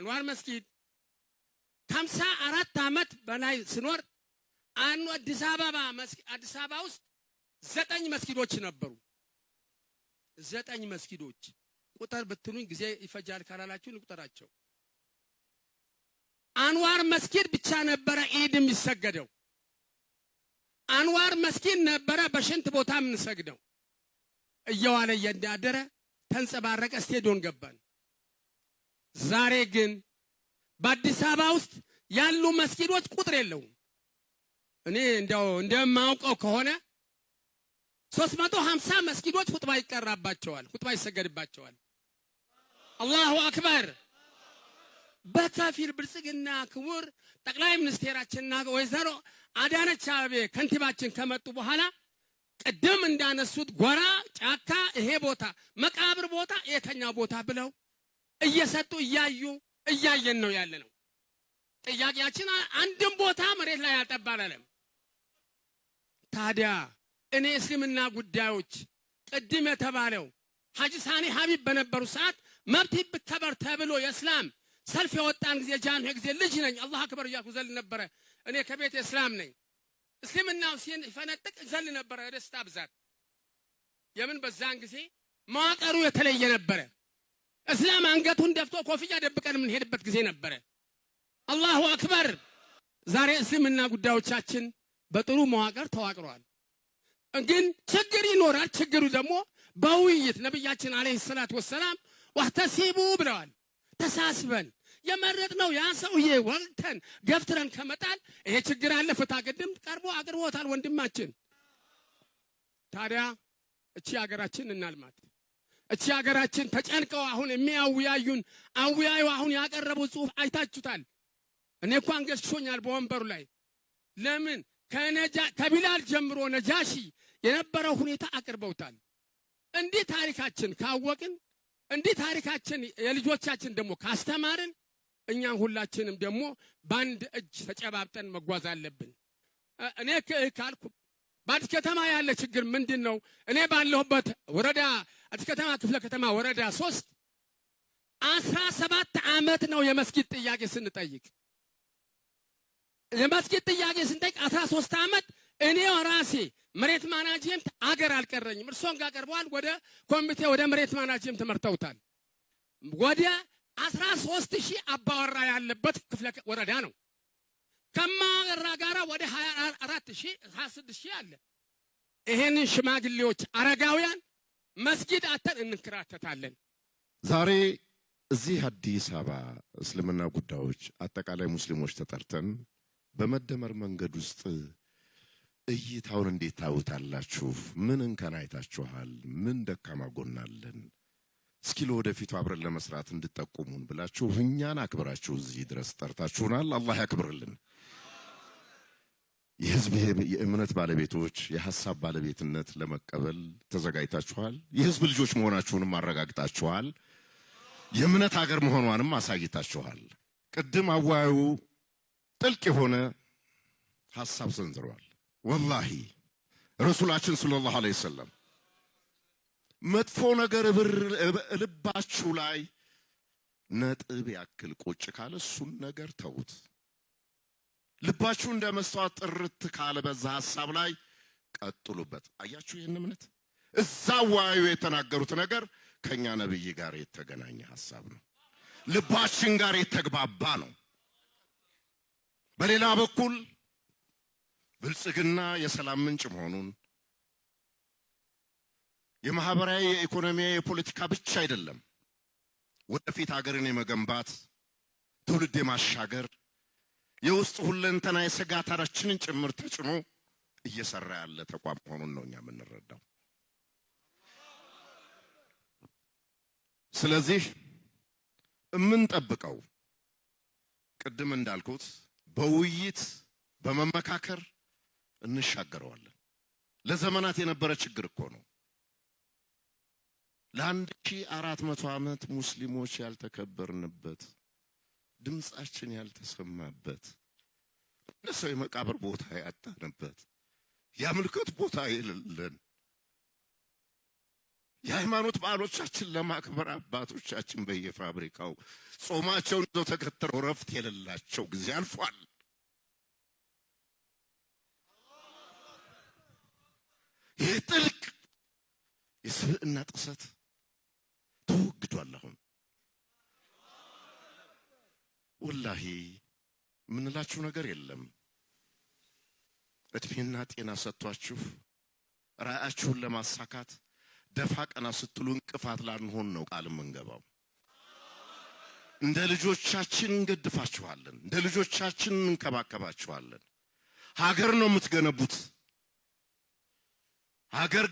አንዋር መስጊድ ከ54 ዓመት በላይ ስኖር አዲስ አበባ ውስጥ 9 መስጊዶች ነበሩ። 9 መስጊዶች ቁጥር ብትሉኝ ጊዜ ይፈጃል ካላላችሁ ልቁጠራቸው። አንዋር መስጊድ ብቻ ነበረ ኢድ የሚሰገደው። አንዋር መስጊድ ነበረ በሽንት ቦታ የምንሰግደው። እየዋለ እያደረ ተንጸባረቀ ስቴዲዮን ገባን። ዛሬ ግን በአዲስ አበባ ውስጥ ያሉ መስጊዶች ቁጥር የለውም። እኔ እንደማውቀው ከሆነ 350 መስጊዶች ኹጥባ ይቀራባቸዋል፣ ኹጥባ ይሰገድባቸዋል። አላሁ አክበር። በከፊል ብልጽግና ክቡር ጠቅላይ ሚኒስቴራችንና ወይዘሮ አዳነች አቤቤ ከንቲባችን ከመጡ በኋላ ቅድም እንዳነሱት ጎራ ጫካ ይሄ ቦታ መቃብር ቦታ የተኛው ቦታ ብለው እየሰጡ እያየን ነው ያለነው። ጥያቄያችን አንድም ቦታ መሬት ላይ አልጠባለም። ታዲያ እኔ እስልምና ጉዳዮች ቅድም የተባለው ሐጂ ሳኒ ሐቢብ በነበሩ ሰዓት መብት ይከበር ተብሎ የእስላም ሰልፍ የወጣን ጊዜ ጃንሆይ ጊዜ ልጅ ነኝ አላህ አክበር እያልኩ ዘል ነበረ። እኔ ከቤት እስላም ነኝ። እስልምናው ሲፈነጥቅ ዘል ነበረ ደስታ ብዛት። የምን በዛን ጊዜ መዋቅሩ የተለየ ነበረ። እስላም አንገቱን ደፍቶ ኮፍያ ደብቀን የምንሄድበት ጊዜ ነበረ። አላሁ አክበር። ዛሬ እስልምና ጉዳዮቻችን በጥሩ መዋቅር ተዋቅረዋል። ግን ችግር ይኖራል። ችግሩ ደግሞ በውይይት ነብያችን አለይሂ ሰላቱ ወሰላም ወህተሲቡ ብለዋል። ተሳስበን የመረጥነው ያ ሰውዬ ወልተን ገፍትረን ከመጣል ይሄ ችግር አለ ፍታ ቅድም ቀርቦ አቅርቦታል ወንድማችን። ታዲያ እቺ ሀገራችን እናልማት። እቺ ሀገራችን ተጨንቀው አሁን የሚያውያዩን አውያዩ አሁን ያቀረቡ ጽሁፍ አይታችሁታል። እኔ እኮ አንገሽሾኛል በወንበሩ ላይ። ለምን ከቢላል ጀምሮ ነጃሺ የነበረው ሁኔታ አቅርበውታል። እንዲህ ታሪካችን ካወቅን እንዲህ ታሪካችን የልጆቻችን ደግሞ ካስተማርን እኛን ሁላችንም ደግሞ በአንድ እጅ ተጨባብጠን መጓዝ አለብን። እኔ ካልኩ በአዲስ ከተማ ያለ ችግር ምንድን ነው? እኔ ባለሁበት ወረዳ አዲስ ከተማ ክፍለ ከተማ ወረዳ 3 17 ዓመት ነው የመስጊድ ጥያቄ ስንጠይቅ። የመስጊድ ጥያቄ ስንጠይቅ 13 ዓመት እኔ ራሴ መሬት ማናጅመንት አገር አልቀረኝም። እርሶን ጋር ቀርበዋል። ወደ ኮሚቴ ወደ መሬት ማናጅመንት ተመርተውታል። ወደ 13000 አባወራ ያለበት ክፍለ ወረዳ ነው። ከማወራ ጋራ ወደ 24000 26000 አለ። ይሄንን ሽማግሌዎች አረጋውያን መስጊድ አተን እንከራተታለን። ዛሬ እዚህ አዲስ አበባ እስልምና ጉዳዮች አጠቃላይ ሙስሊሞች ተጠርተን በመደመር መንገድ ውስጥ እይታውን እንዴት ታውታላችሁ? ምን እንከን አይታችኋል? ምን ደካማ ጎን አለን? እስኪ ለወደፊቱ አብረን ለመስራት እንድትጠቁሙን ብላችሁ እኛን አክብራችሁ እዚህ ድረስ ጠርታችሁናል። አላህ ያክብርልን። የህዝብ የእምነት ባለቤቶች የሐሳብ ባለቤትነት ለመቀበል ተዘጋጅታችኋል። የህዝብ ልጆች መሆናችሁንም አረጋግጣችኋል። የእምነት ሀገር መሆኗንም አሳይታችኋል። ቅድም አዋዩ ጥልቅ የሆነ ሐሳብ ሰንዝረዋል። ወላሂ ረሱላችን ሰለላሁ ዐለይሂ ወሰለም መጥፎ ነገር ልባችሁ ላይ ነጥብ ያክል ቁጭ ካለ እሱን ነገር ተውት። ልባችሁ እንደ መስዋዕት ጥርት ካለ በዛ ሐሳብ ላይ ቀጥሉበት። አያችሁ ይሄን እምነት እዛው ዋዩ የተናገሩት ነገር ከኛ ነብይ ጋር የተገናኘ ሐሳብ ነው። ልባችን ጋር የተግባባ ነው። በሌላ በኩል ብልጽግና የሰላም ምንጭ መሆኑን የማህበራዊ የኢኮኖሚያዊ የፖለቲካ ብቻ አይደለም፣ ወደፊት ሀገርን የመገንባት ትውልድ የማሻገር የውስጥ ሁለንተና የስጋታችንን ጭምር ተጭኖ እየሰራ ያለ ተቋም መሆኑን ነው እኛ የምንረዳው። ስለዚህ የምንጠብቀው ቅድም እንዳልኩት በውይይት በመመካከር እንሻገረዋለን። ለዘመናት የነበረ ችግር እኮ ነው። ለ1400 ዓመት ሙስሊሞች ያልተከበርንበት ድምጻችን ያልተሰማበት ለሰው የመቃብር ቦታ ያጣንበት የአምልኮት ቦታ የሌለን የሃይማኖት በዓሎቻችን ለማክበር አባቶቻችን በየፋብሪካው ጾማቸውን ይዘው ተከተለው ረፍት የሌላቸው ጊዜ አልፏል። ይህ ጥልቅ የስብዕና ጥሰት ተወግዷል። አሁን ወላሂ ምንላችሁ ነገር የለም። እድሜና ጤና ሰጥቷችሁ ራእያችሁን ለማሳካት ደፋ ቀና ስትሉ እንቅፋት ላንሆን ነው ቃል የምንገባው። እንደ ልጆቻችን እንገድፋችኋለን፣ እንደ ልጆቻችን እንከባከባችኋለን። ሀገር ነው የምትገነቡት። ሀገር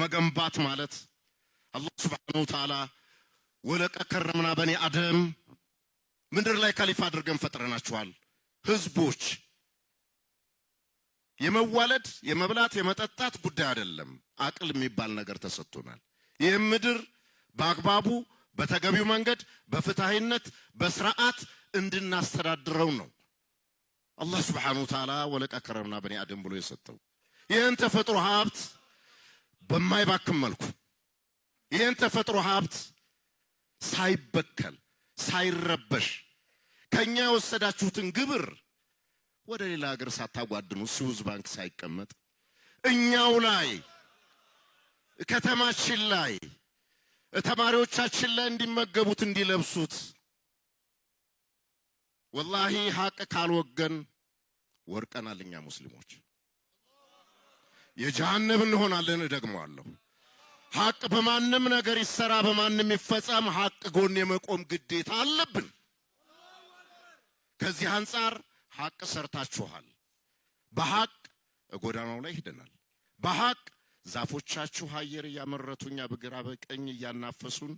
መገንባት ማለት አላህ ሱብሓነሁ ወተዓላ ወለቀድ ከረምና በኒ አደም ምድር ላይ ከሊፋ አድርገን ፈጥረናችኋል። ህዝቦች የመዋለድ የመብላት የመጠጣት ጉዳይ አይደለም። አቅል የሚባል ነገር ተሰጥቶናል። ይህ ምድር በአግባቡ በተገቢው መንገድ በፍትሃዊነት በስርዓት እንድናስተዳድረው ነው አላህ ሱብሓነሁ ወተዓላ ወለቀድ ከረምና በኒ አደም ብሎ የሰጠው። ይህን ተፈጥሮ ሀብት በማይባክም መልኩ ይህን ተፈጥሮ ሀብት ሳይበከል ሳይረበሽ ከኛ የወሰዳችሁትን ግብር ወደ ሌላ ሀገር ሳታጓድኑ ስዊዝ ባንክ ሳይቀመጥ እኛው ላይ ከተማችን ላይ ተማሪዎቻችን ላይ እንዲመገቡት እንዲለብሱት ወላሂ ሀቅ ካልወገን ወርቀናል። እኛ ሙስሊሞች የጀሃነም እንሆናለን። እደግመዋለሁ። ሀቅ በማንም ነገር ይሰራ በማንም ይፈጸም ሀቅ ጎን የመቆም ግዴታ አለብን። ከዚህ አንፃር ሀቅ ሰርታችኋል። በሀቅ ጎዳናው ላይ ሄደናል። በሀቅ ዛፎቻችሁ አየር እያመረቱኛ በግራ በቀኝ እያናፈሱን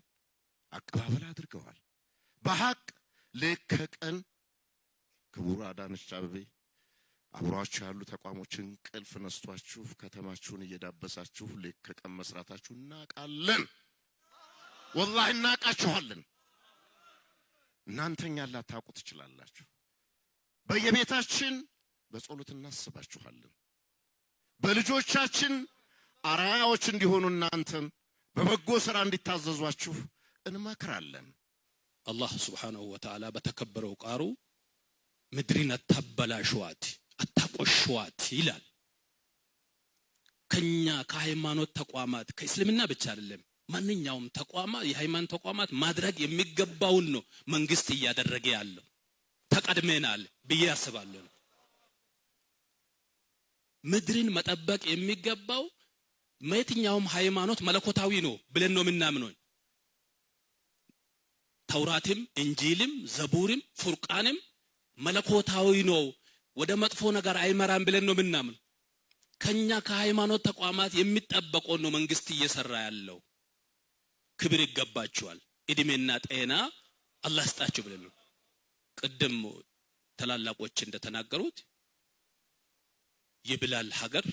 አቀባበል አድርገዋል። በሀቅ ልክ ቀን ክቡር አዳነች አቤቤ አብሯችሁ ያሉ ተቋሞችን ቅልፍ ነስቷችሁ ከተማችሁን እየዳበሳችሁ ልክ ቀን መስራታችሁ እናቃለን። ወላሂ እናቃችኋለን። እናንተኛ ላታውቁ ትችላላችሁ። በየቤታችን በጸሎት እናስባችኋለን። በልጆቻችን አራያዎች እንዲሆኑ እናንተን በበጎ ሥራ እንዲታዘዟችሁ እንመክራለን። አላህ ሱብሓነሁ ወተዓላ በተከበረው ቃሉ ምድሪን አታበላሹዋት አታቆሽዋት ይላል። ከኛ ከሃይማኖት ተቋማት ከእስልምና ብቻ አይደለም ማንኛውም ተቋማት የሃይማኖት ተቋማት ማድረግ የሚገባውን ነው መንግስት እያደረገ ያለው። ተቀድመናል ብዬ አስባለሁ። ምድርን መጠበቅ የሚገባው የትኛውም ሃይማኖት መለኮታዊ ነው ብለን ነው የምናምነው። ተውራትም እንጂልም ዘቡርም ፉርቃንም መለኮታዊ ነው፣ ወደ መጥፎ ነገር አይመራም ብለን ነው የምናምነው። ከኛ ከሃይማኖት ተቋማት የሚጠበቀው ነው መንግስት እየሰራ ያለው። ክብር ይገባቸዋል፣ እድሜና ጤና አላህ ይስጣቸው ብለን ነው። ቅድም ተላላቆች እንደተናገሩት የብላል ሀገር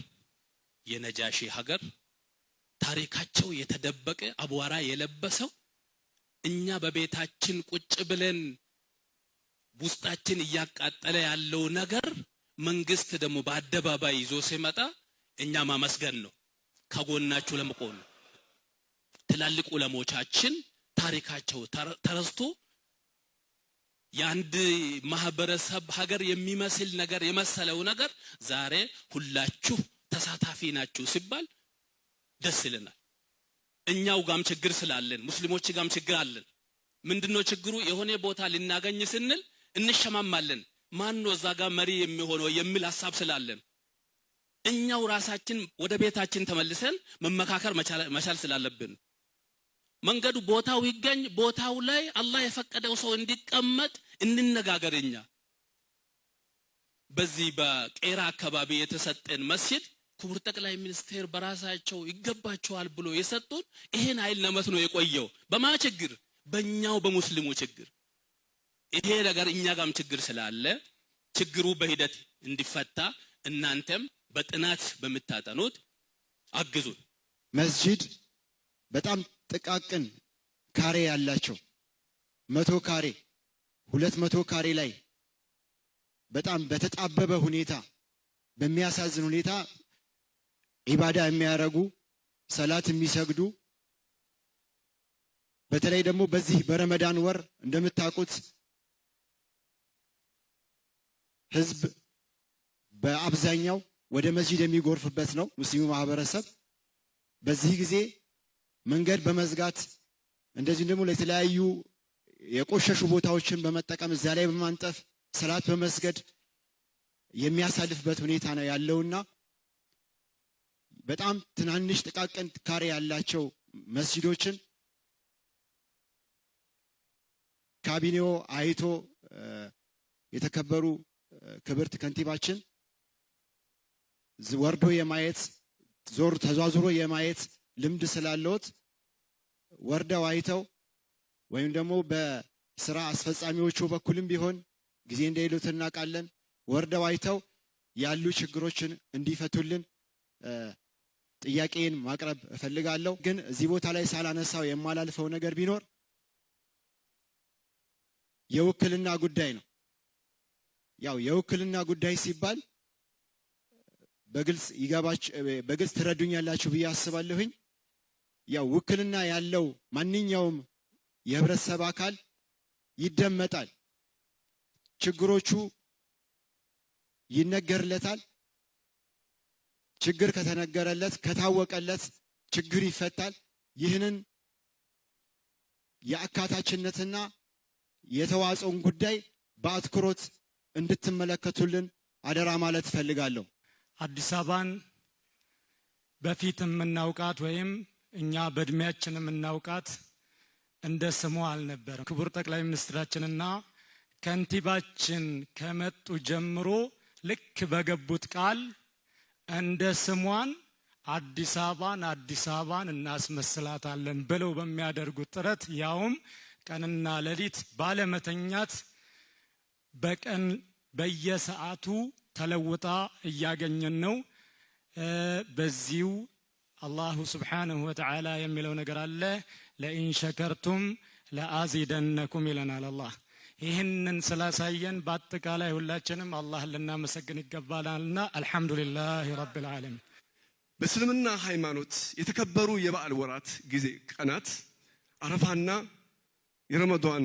የነጃሺ ሀገር ታሪካቸው የተደበቀ አቧራ የለበሰው እኛ በቤታችን ቁጭ ብለን ውስጣችን እያቃጠለ ያለው ነገር መንግስት ደግሞ በአደባባይ ይዞ ሲመጣ እኛ ማመስገን ነው፣ ከጎናችሁ ለመቆም ነው። ትላልቅ ዑለሞቻችን ታሪካቸው ተረስቶ የአንድ ማህበረሰብ ሀገር የሚመስል ነገር የመሰለው ነገር ዛሬ ሁላችሁ ተሳታፊ ናችሁ ሲባል ደስ ይለናል። እኛው ጋም ችግር ስላለን ሙስሊሞች ጋም ችግር አለን። ምንድነው ችግሩ? የሆነ ቦታ ልናገኝ ስንል እንሸማማለን። ማን ነው እዛ ጋር መሪ የሚሆነው የሚል ሐሳብ ስላለን እኛው ራሳችን ወደ ቤታችን ተመልሰን መመካከር መቻል ስላለብን መንገዱ ቦታው ይገኝ፣ ቦታው ላይ አላህ የፈቀደው ሰው እንዲቀመጥ እንነጋገርኛ። በዚህ በቄራ አካባቢ የተሰጠን መስጂድ ክቡር ጠቅላይ ሚኒስቴር በራሳቸው ይገባቸዋል ብሎ የሰጡን ይሄን ኃይል ለመት ነው የቆየው። በማ ችግር? በእኛው በሙስሊሙ ችግር። ይሄ ነገር እኛ ጋም ችግር ስላለ ችግሩ በሂደት እንዲፈታ እናንተም በጥናት በመታጠኑት አግዙን። መስጂድ በጣም ጥቃቅን ካሬ ያላቸው 100 ካሬ 200 ካሬ ላይ በጣም በተጣበበ ሁኔታ በሚያሳዝን ሁኔታ ኢባዳ የሚያረጉ ሰላት የሚሰግዱ በተለይ ደግሞ በዚህ በረመዳን ወር እንደምታውቁት ህዝብ በአብዛኛው ወደ መስጂድ የሚጎርፍበት ነው ሙስሊሙ ማህበረሰብ። በዚህ ጊዜ መንገድ በመዝጋት እንደዚህ ደግሞ ለተለያዩ የቆሸሹ ቦታዎችን በመጠቀም እዛ ላይ በማንጠፍ ሰላት በመስገድ የሚያሳልፍበት ሁኔታ ነው ያለውና በጣም ትናንሽ ጥቃቅን ካሬ ያላቸው መስጂዶችን ካቢኔው አይቶ የተከበሩ ክብርት ከንቲባችን ወርዶ የማየት ተዟዙሮ የማየት ልምድ ስላለዎት ወርደው አይተው ወይም ደግሞ በስራ አስፈጻሚዎቹ በኩልም ቢሆን ጊዜ እንደሌሉት እናውቃለን። ወርደው አይተው ያሉ ችግሮችን እንዲፈቱልን ጥያቄን ማቅረብ እፈልጋለሁ። ግን እዚህ ቦታ ላይ ሳላነሳው የማላልፈው ነገር ቢኖር የውክልና ጉዳይ ነው። ያው የውክልና ጉዳይ ሲባል በግልጽ ትረዱኛላችሁ ብዬ አስባለሁኝ። ያው ውክልና ያለው ማንኛውም የህብረተሰብ አካል ይደመጣል፣ ችግሮቹ ይነገርለታል። ችግር ከተነገረለት ከታወቀለት ችግር ይፈታል። ይህንን የአካታችነትና የተዋጽኦን ጉዳይ በአትኩሮት እንድትመለከቱልን አደራ ማለት እፈልጋለሁ። አዲስ አበባን በፊት የምናውቃት ወይም እኛ በእድሜያችን የምናውቃት እንደ ስሟ አልነበረም። ክቡር ጠቅላይ ሚኒስትራችንና ከንቲባችን ከመጡ ጀምሮ ልክ በገቡት ቃል እንደ ስሟን አዲስ አበባን እናስመስላታለን ብለው በሚያደርጉት ጥረት ያውም ቀንና ሌሊት ባለመተኛት በቀን በየሰዓቱ ተለውጣ እያገኘን ነው። በዚሁ አላሁ ስብሓነሁ ወተዓላ የሚለው ነገር አለ፣ ለኢን ሸከርቱም ለአዚደነኩም ይለናል አላህ። ይህንን ስላሳየን በአጠቃላይ ሁላችንም አላህ ልናመሰግን ይገባናልና አልሐምዱሊላህ ረብል ዓለሚን። በእስልምና ሃይማኖት የተከበሩ የበዓል ወራት ጊዜ ቀናት አረፋና የረመዳን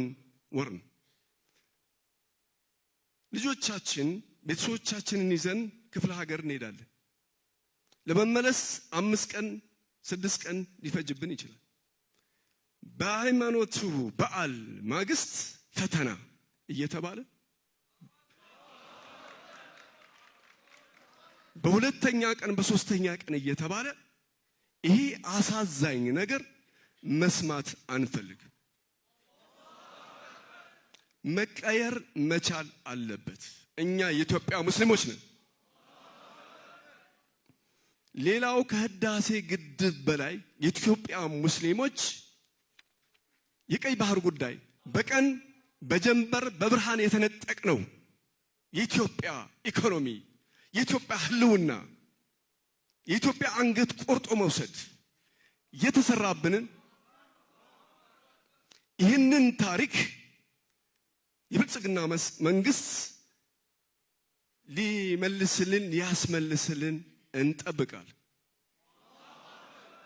ወር ነው። ልጆቻችን ቤተሰቦቻችንን ይዘን ክፍለ ሀገር እንሄዳለን። ለመመለስ 5 ቀን 6 ቀን ሊፈጅብን ይችላል። በሃይማኖቱ በዓል ማግስት ፈተና እየተባለ በሁለተኛ ቀን በሶስተኛ ቀን እየተባለ ይሄ አሳዛኝ ነገር መስማት አንፈልግም። መቀየር መቻል አለበት። እኛ የኢትዮጵያ ሙስሊሞች ነን። ሌላው ከህዳሴ ግድብ በላይ የኢትዮጵያ ሙስሊሞች የቀይ ባህር ጉዳይ በቀን በጀንበር በብርሃን የተነጠቅ ነው። የኢትዮጵያ ኢኮኖሚ፣ የኢትዮጵያ ህልውና፣ የኢትዮጵያ አንገት ቆርጦ መውሰድ የተሰራብንን ይህንን ታሪክ የብልጽግና መንግስት ሊመልስልን ሊያስመልስልን እንጠብቃለን።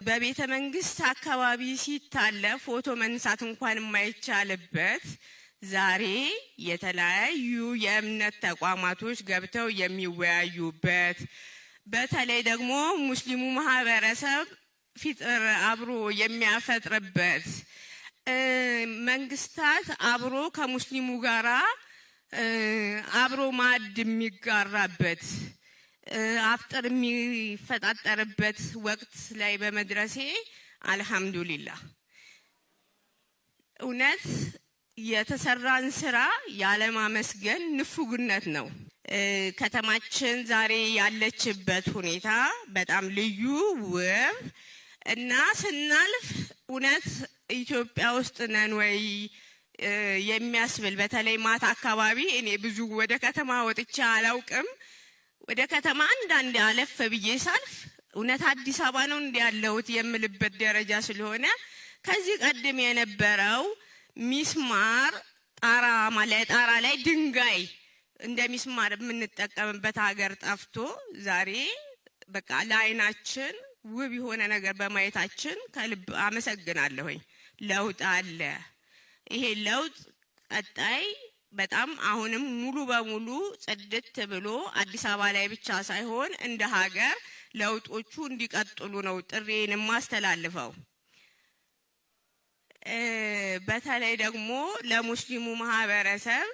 በቤተ መንግስት አካባቢ ሲታለፍ ፎቶ መንሳት እንኳን የማይቻልበት ዛሬ የተለያዩ የእምነት ተቋማቶች ገብተው የሚወያዩበት በተለይ ደግሞ ሙስሊሙ ማህበረሰብ ፊጥር አብሮ የሚያፈጥርበት መንግስታት አብሮ ከሙስሊሙ ጋራ አብሮ ማዕድ የሚጋራበት አፍጥር የሚፈጣጠርበት ወቅት ላይ በመድረሴ አልሐምዱሊላህ። እውነት የተሰራን ስራ ያለማመስገን ንፉግነት ነው። ከተማችን ዛሬ ያለችበት ሁኔታ በጣም ልዩ ውብ እና ስናልፍ እውነት ኢትዮጵያ ውስጥ ነን ወይ የሚያስብል በተለይ ማታ አካባቢ እኔ ብዙ ወደ ከተማ ወጥቼ አላውቅም። ወደ ከተማ አንዳንድ አለፍ ብዬ ሳልፍ እውነት አዲስ አበባ ነው እንደ ያለሁት የምልበት ደረጃ ስለሆነ ከዚህ ቀደም የነበረው ሚስማር ጣራ ላይ ድንጋይ እንደ ሚስማር የምንጠቀምበት ሀገር ጠፍቶ ዛሬ በቃ ለዓይናችን ውብ የሆነ ነገር በማየታችን ከልብ አመሰግናለሁኝ። ለውጥ አለ። ይሄ ለውጥ ቀጣይ በጣም አሁንም ሙሉ በሙሉ ጽድት ብሎ አዲስ አበባ ላይ ብቻ ሳይሆን እንደ ሀገር ለውጦቹ እንዲቀጥሉ ነው ጥሪዬን የማስተላልፈው። በተለይ ደግሞ ለሙስሊሙ ማህበረሰብ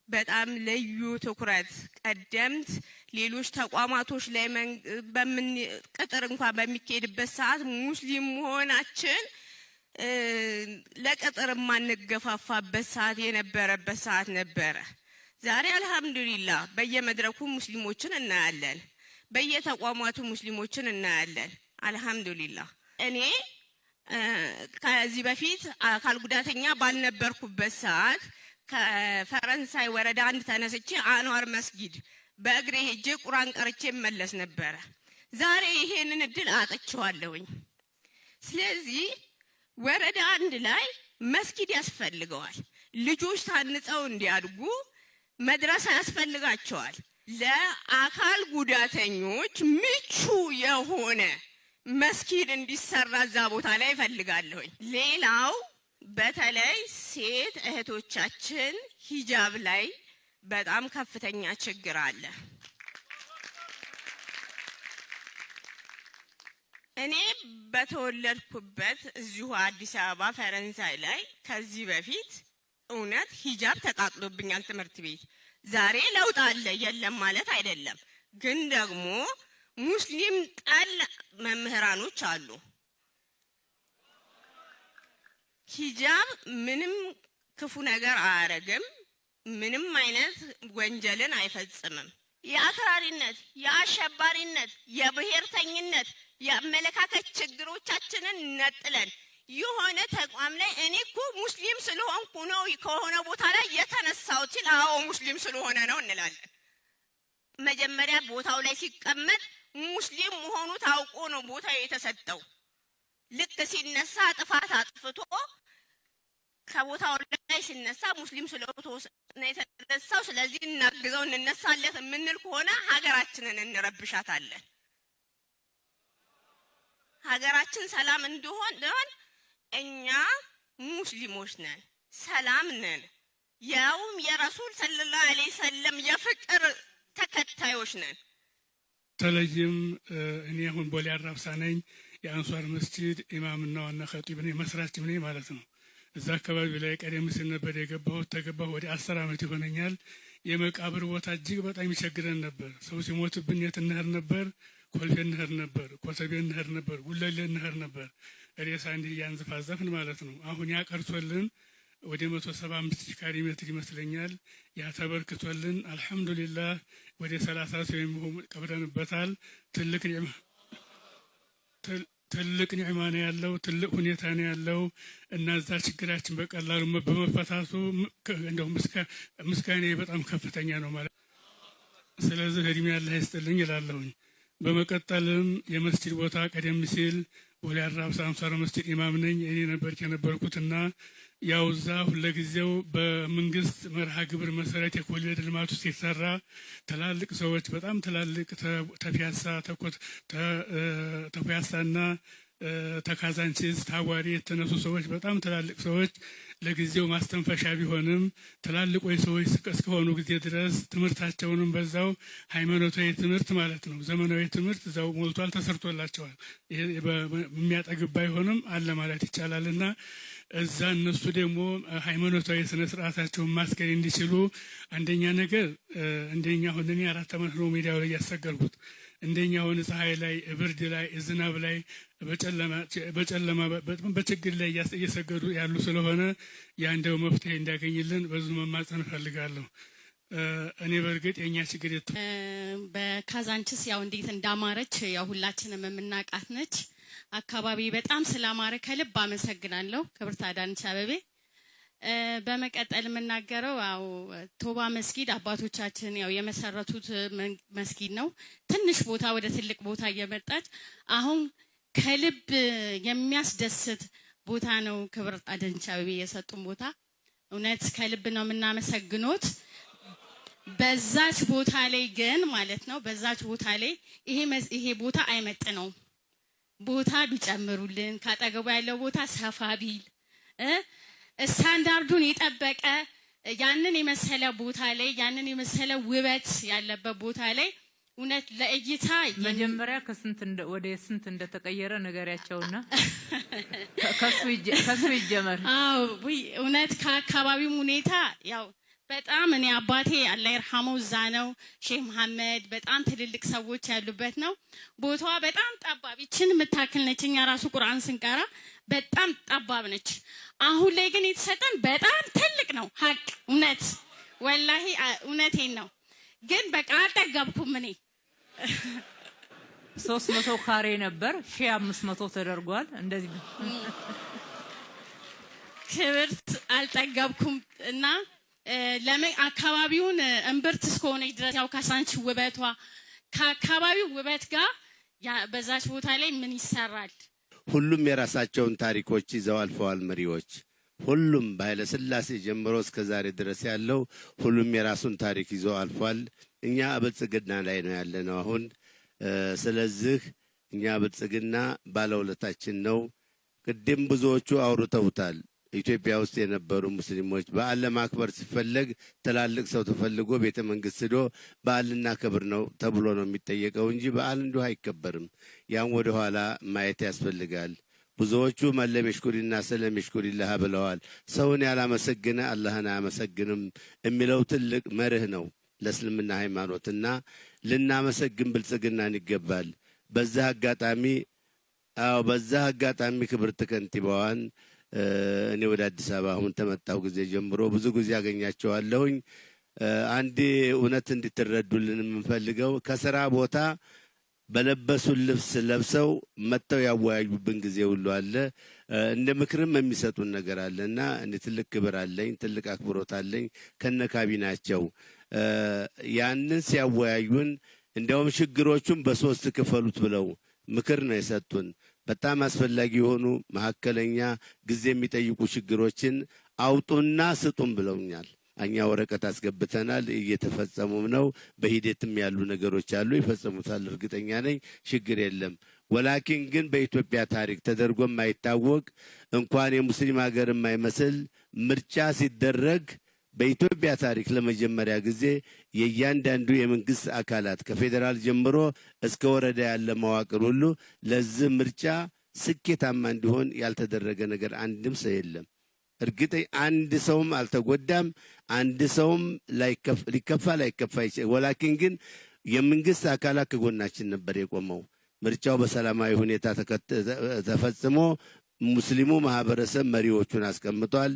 በጣም ልዩ ትኩረት ቀደምት ሌሎች ተቋማቶች ላይ ቅጥር እንኳን በሚካሄድበት ሰዓት ሙስሊም መሆናችን ለቅጥር ማንገፋፋበት ሰዓት የነበረበት ሰዓት ነበረ። ዛሬ አልহামዱሊላህ በየመድረኩ ሙስሊሞችን እናያለን፣ በየተቋማቱ ሙስሊሞችን እናያለን። አልহামዱሊላህ እኔ ከዚህ በፊት አካል ጉዳተኛ ባልነበርኩበት ሰዓት ከፈረንሳይ ወረዳ 1 ተነስቼ አንዋር መስጊድ በእግሬ ሄጄ ቁርአን ቀርቼ መለስ ነበር። ዛሬ ይሄንን እድል አጥቼዋለሁኝ። ስለዚህ ወረዳ 1 ላይ መስጊድ ያስፈልገዋል። ልጆች ታንጸው እንዲያድጉ መድረሳ ያስፈልጋቸዋል። ለአካል ጉዳተኞች ምቹ የሆነ መስጊድ እንዲሰራ እዛ ቦታ ላይ ፈልጋለሁኝ። ሌላው በተለይ ሴት እህቶቻችን ሂጃብ ላይ በጣም ከፍተኛ ችግር አለ። እኔ በተወለድኩበት እዚሁ አዲስ አበባ ፈረንሳይ ላይ ከዚህ በፊት እውነት ሂጃብ ተቃጥሎብኛል ትምህርት ቤት። ዛሬ ለውጥ አለ የለም ማለት አይደለም፣ ግን ደግሞ ሙስሊም ጠል መምህራኖች አሉ። ሂጃብ ምንም ክፉ ነገር አያረግም፣ ምንም አይነት ወንጀልን አይፈጽምም። የአክራሪነት፣ የአሸባሪነት፣ የብሔርተኝነት፣ የአመለካከት ችግሮቻችንን ነጥለን የሆነ ተቋም ላይ እኔ እኮ ሙስሊም ስለሆንኩ ነው ከሆነ ቦታ ላይ የተነሳው ሲል አዎ ሙስሊም ስለሆነ ነው እንላለን። መጀመሪያ ቦታው ላይ ሲቀመጥ ሙስሊም መሆኑ ታውቆ ነው ቦታው የተሰጠው። ልክ ሲነሳ ጥፋት አጥፍቶ ከቦታው ላይ ሲነሳ ሙስሊም ስለሆነ ነው የተነሳው ስለዚህ እናግዘው እንነሳለን የምንል ከሆነ ሀገራችንን እንረብሻታለን። ሀገራችን ሰላም እንዲሆን እኛ ሙስሊሞች ነን፣ ሰላም ነን፣ ያውም የረሱል ሰለላሁ ዐለይሂ ወሰለም የፍቅር ተከታዮች ነን። ተለይም እኔ አሁን ቦሌ አራብሳ ነኝ። የአንሷር መስጂድ ኢማምና ዋና ኸጢብ ነኝ፣ መስራችም ነኝ ማለት ነው። እዛ አካባቢ ላይ ቀደም ሲል ነበር የገባሁት። ተገባሁ ወደ 10 ዓመት ይሆነኛል። የመቃብር ቦታ እጅግ በጣም ይቸግረን ነበር። ሰው ሲሞትብን የት እንሄድ ነበር? ኮልፌ እንሄድ ነበር፣ ኮተቤ እንሄድ ነበር፣ ጉለሌ እንሄድ ነበር። ሬሳ እንዲህ እያንዘፋዘፍን ማለት ነው። አሁን ያቀርቶልን ወደ 175 ካሬ ሜትር ይመስለኛል ያ ተበርክቶልን አልহামዱሊላህ ወደ 30 ሰው የሚሆን ቀብረንበታል። ትልቅ ኒዕማ ነው ያለው፣ ትልቅ ሁኔታ ነው ያለው እና እዛ ችግራችን በቀላሉ በመፈታቱ እንደው ምስጋና በጣም ከፍተኛ ነው ማለት። ስለዚህ እድሜ ያለህ ይስጥልኝ ይላለሁኝ። በመቀጠልም የመስጂድ ቦታ ቀደም ሲል ቦሌ አራብሳ አንሷር መስጂድ ኢማም ነኝ እኔ የነበርኩትና ያው እዛ ሁለጊዜው በመንግስት መርሃ ግብር መሰረት የኮሪደር ልማቱ ሲሰራ ትላልቅ ሰዎች በጣም ትላልቅ ተፒያሳና ተካዛንቺስ ታዋሪ የተነሱ ሰዎች በጣም ትላልቅ ሰዎች ለጊዜው ማስተንፈሻ ቢሆንም ትላልቆች ሰዎች እስከሆኑ ጊዜ ድረስ ትምህርታቸውንም በዛው ሃይማኖታዊ ትምህርት ማለት ነው ዘመናዊ ትምህርት እዛው ሞልቷል፣ ተሰርቶላቸዋል። የሚያጠግብ ባይሆንም አለ ማለት ይቻላልና እዛ እነሱ ደግሞ ሃይማኖታዊ ስነ ስርዓታቸውን ማስከል እንዲችሉ አንደኛ ነገር እንደኛ ሆነ እኔ 4 ዓመት ነው ሜዳው ላይ ያሰገርኩት። እንደኛ ሆነ ፀሐይ ላይ ብርድ ላይ ዝናብ ላይ በጨለማ በችግር ላይ እየሰገዱ ያሉ ስለሆነ ያንደው መፍትሄ እንዲያገኝልን በዙ መማጸን ፈልጋለሁ። እኔ በርግጥ የኛ ችግር በካዛንቺስ ያው እንዴት እንዳማረች ያው ሁላችንም የምናውቃት ነች። አካባቢ በጣም ስላማረ ከልብ አመሰግናለሁ ክብርት አዳነች አቤቤ። በመቀጠል የምናገረው ያው ቶባ መስጊድ አባቶቻችን ያው የመሰረቱት መስጊድ ነው። ትንሽ ቦታ ወደ ትልቅ ቦታ እየመጣች አሁን ከልብ የሚያስደስት ቦታ ነው። ክብርት አዳነች አቤቤ የሰጡን ቦታ እውነት ከልብ ነው የምናመሰግኖት። በዛች ቦታ ላይ ግን ማለት ነው በዛች ቦታ ላይ ይሄ ቦታ አይመጥነውም። ቦታ ቢጨምሩልን ካጠገቡ ያለው ቦታ ሰፋ ቢል ስታንዳርዱን የጠበቀ ያንን የመሰለ ቦታ ላይ ያንን የመሰለ ውበት ያለበት ቦታ ላይ እውነት ለእይታ መጀመሪያ ከስንት ወደ ስንት እንደተቀየረ ነገሪያቸውና ከሱ ይጀመር። አዎ እውነት ከአካባቢው ሁኔታ ያው በጣም እኔ አባቴ አላህ ይርሐመው እዛ ነው። ሼህ መሐመድ በጣም ትልልቅ ሰዎች ያሉበት ነው። ቦታዋ በጣም ጠባብ ይችን የምታክል ነች። እኛ ራሱ ቁርአን ስንቀራ በጣም ጠባብ ነች። አሁን ላይ ግን የተሰጠን በጣም ትልቅ ነው። ሀቅ እውነት ወላሂ እውነቴን ነው። ግን በቃ አልጠገብኩም እኔ 300 ካሬ ነበር 1500 ተደርጓል። እንደዚህ ክብርት አልጠገብኩም እና ለምን አካባቢውን እምብርት እስከሆነች ድረስ ያው ካሳንቺስ ውበቷ ከአካባቢው ውበት ጋር በዛች ቦታ ላይ ምን ይሰራል? ሁሉም የራሳቸውን ታሪኮች ይዘው አልፈዋል መሪዎች። ሁሉም በኃይለ ሥላሴ ጀምሮ እስከ ዛሬ ድረስ ያለው ሁሉም የራሱን ታሪክ ይዞ አልፏል። እኛ ብልጽግና ላይ ነው ያለነው አሁን። ስለዚህ እኛ ብልጽግና ባለውለታችን ነው። ቅድም ብዙዎቹ አውርተውታል። ኢትዮጵያ ውስጥ የነበሩ ሙስሊሞች በዓል ለማክበር ሲፈለግ ትላልቅ ሰው ተፈልጎ ቤተ መንግስት ሄዶ በዓልና ክብር ነው ተብሎ ነው የሚጠየቀው እንጂ በዓል እንዲሁ አይከበርም። ያን ወደ ኋላ ማየት ያስፈልጋል። ብዙዎቹ መለም ይሽኩሪና ሰለም ይሽኩሪላህ ብለዋል። ሰውን ያላመሰገነ አላህን አያመሰግንም የሚለው ትልቅ መርህ ነው ለእስልምና ሃይማኖትና ልናመሰግን ብልጽግናን ይገባል። በዛ አጋጣሚ ክብርት ከንቲባዋን እኔ ወደ አዲስ አበባ አሁን ተመጣሁ ጊዜ ጀምሮ ብዙ ጊዜ አገኛቸዋለሁኝ። አንድ እውነት እንድትረዱልን የምንፈልገው ከሥራ ቦታ በለበሱን ልብስ ለብሰው መጥተው ያወያዩብን ጊዜ ሁሉ አለ። እንደ ምክርም የሚሰጡን ነገር አለና እኔ ትልቅ ክብር አለኝ፣ ትልቅ አክብሮት አለኝ ከነካቢናቸው። ያንን ሲያወያዩን እንዲያውም ችግሮቹን በሶስት ክፈሉት ብለው ምክር ነው የሰጡን። በጣም አስፈላጊ የሆኑ መካከለኛ ጊዜ የሚጠይቁ ችግሮችን አውጡና ስጡን ብለውኛል። እኛ ወረቀት አስገብተናል፣ እየተፈጸሙም ነው። በሂደትም ያሉ ነገሮች አሉ፣ ይፈጸሙታል፣ እርግጠኛ ነኝ። ችግር የለም። ወላኪን ግን በኢትዮጵያ ታሪክ ተደርጎ የማይታወቅ እንኳን የሙስሊም ሀገር የማይመስል ምርጫ ሲደረግ በኢትዮጵያ ታሪክ ለመጀመሪያ ጊዜ የእያንዳንዱ የመንግስት አካላት ከፌዴራል ጀምሮ እስከ ወረዳ ያለ መዋቅር ሁሉ ለዚህ ምርጫ ስኬታማ እንዲሆን ያልተደረገ ነገር አንድም ሰው የለም። እርግጥ አንድ ሰውም አልተጎዳም። አንድ ሰውም ሊከፋ ይችላል። ወላኪን ግን የመንግስት አካላት ከጎናችን ነበር የቆመው። ምርጫው በሰላማዊ ሁኔታ ተፈጽሞ ሙስሊሙ ማህበረሰብ መሪዎቹን አስቀምጧል።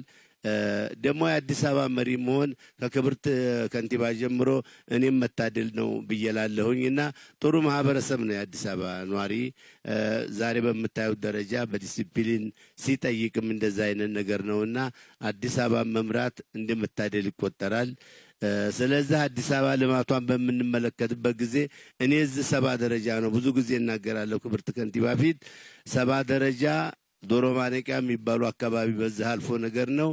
ደግሞ የአዲስ አበባ መሪ መሆን ከክብርት ከንቲባ ጀምሮ እኔም መታደል ነው ብዬላለሁኝና ጥሩ ማህበረሰብ ነው የአዲስ አበባ ኗሪ። ዛሬ በምታዩት ደረጃ በዲሲፕሊን ሲጠይቅም እንደዛ አይነት ነገር ነውና አዲስ አበባ መምራት እንደመታደል ይቆጠራል። ስለዚህ አዲስ አበባ ልማቷን በምንመለከትበት ጊዜ እኔ እዚህ 7 ደረጃ ነው ብዙ ጊዜ እናገራለሁ ክብርት ከንቲባ ፊት 7 ደረጃ ዶሮ ማነቂያ የሚባሉ አካባቢ በዛ አልፎ ነገር ነው።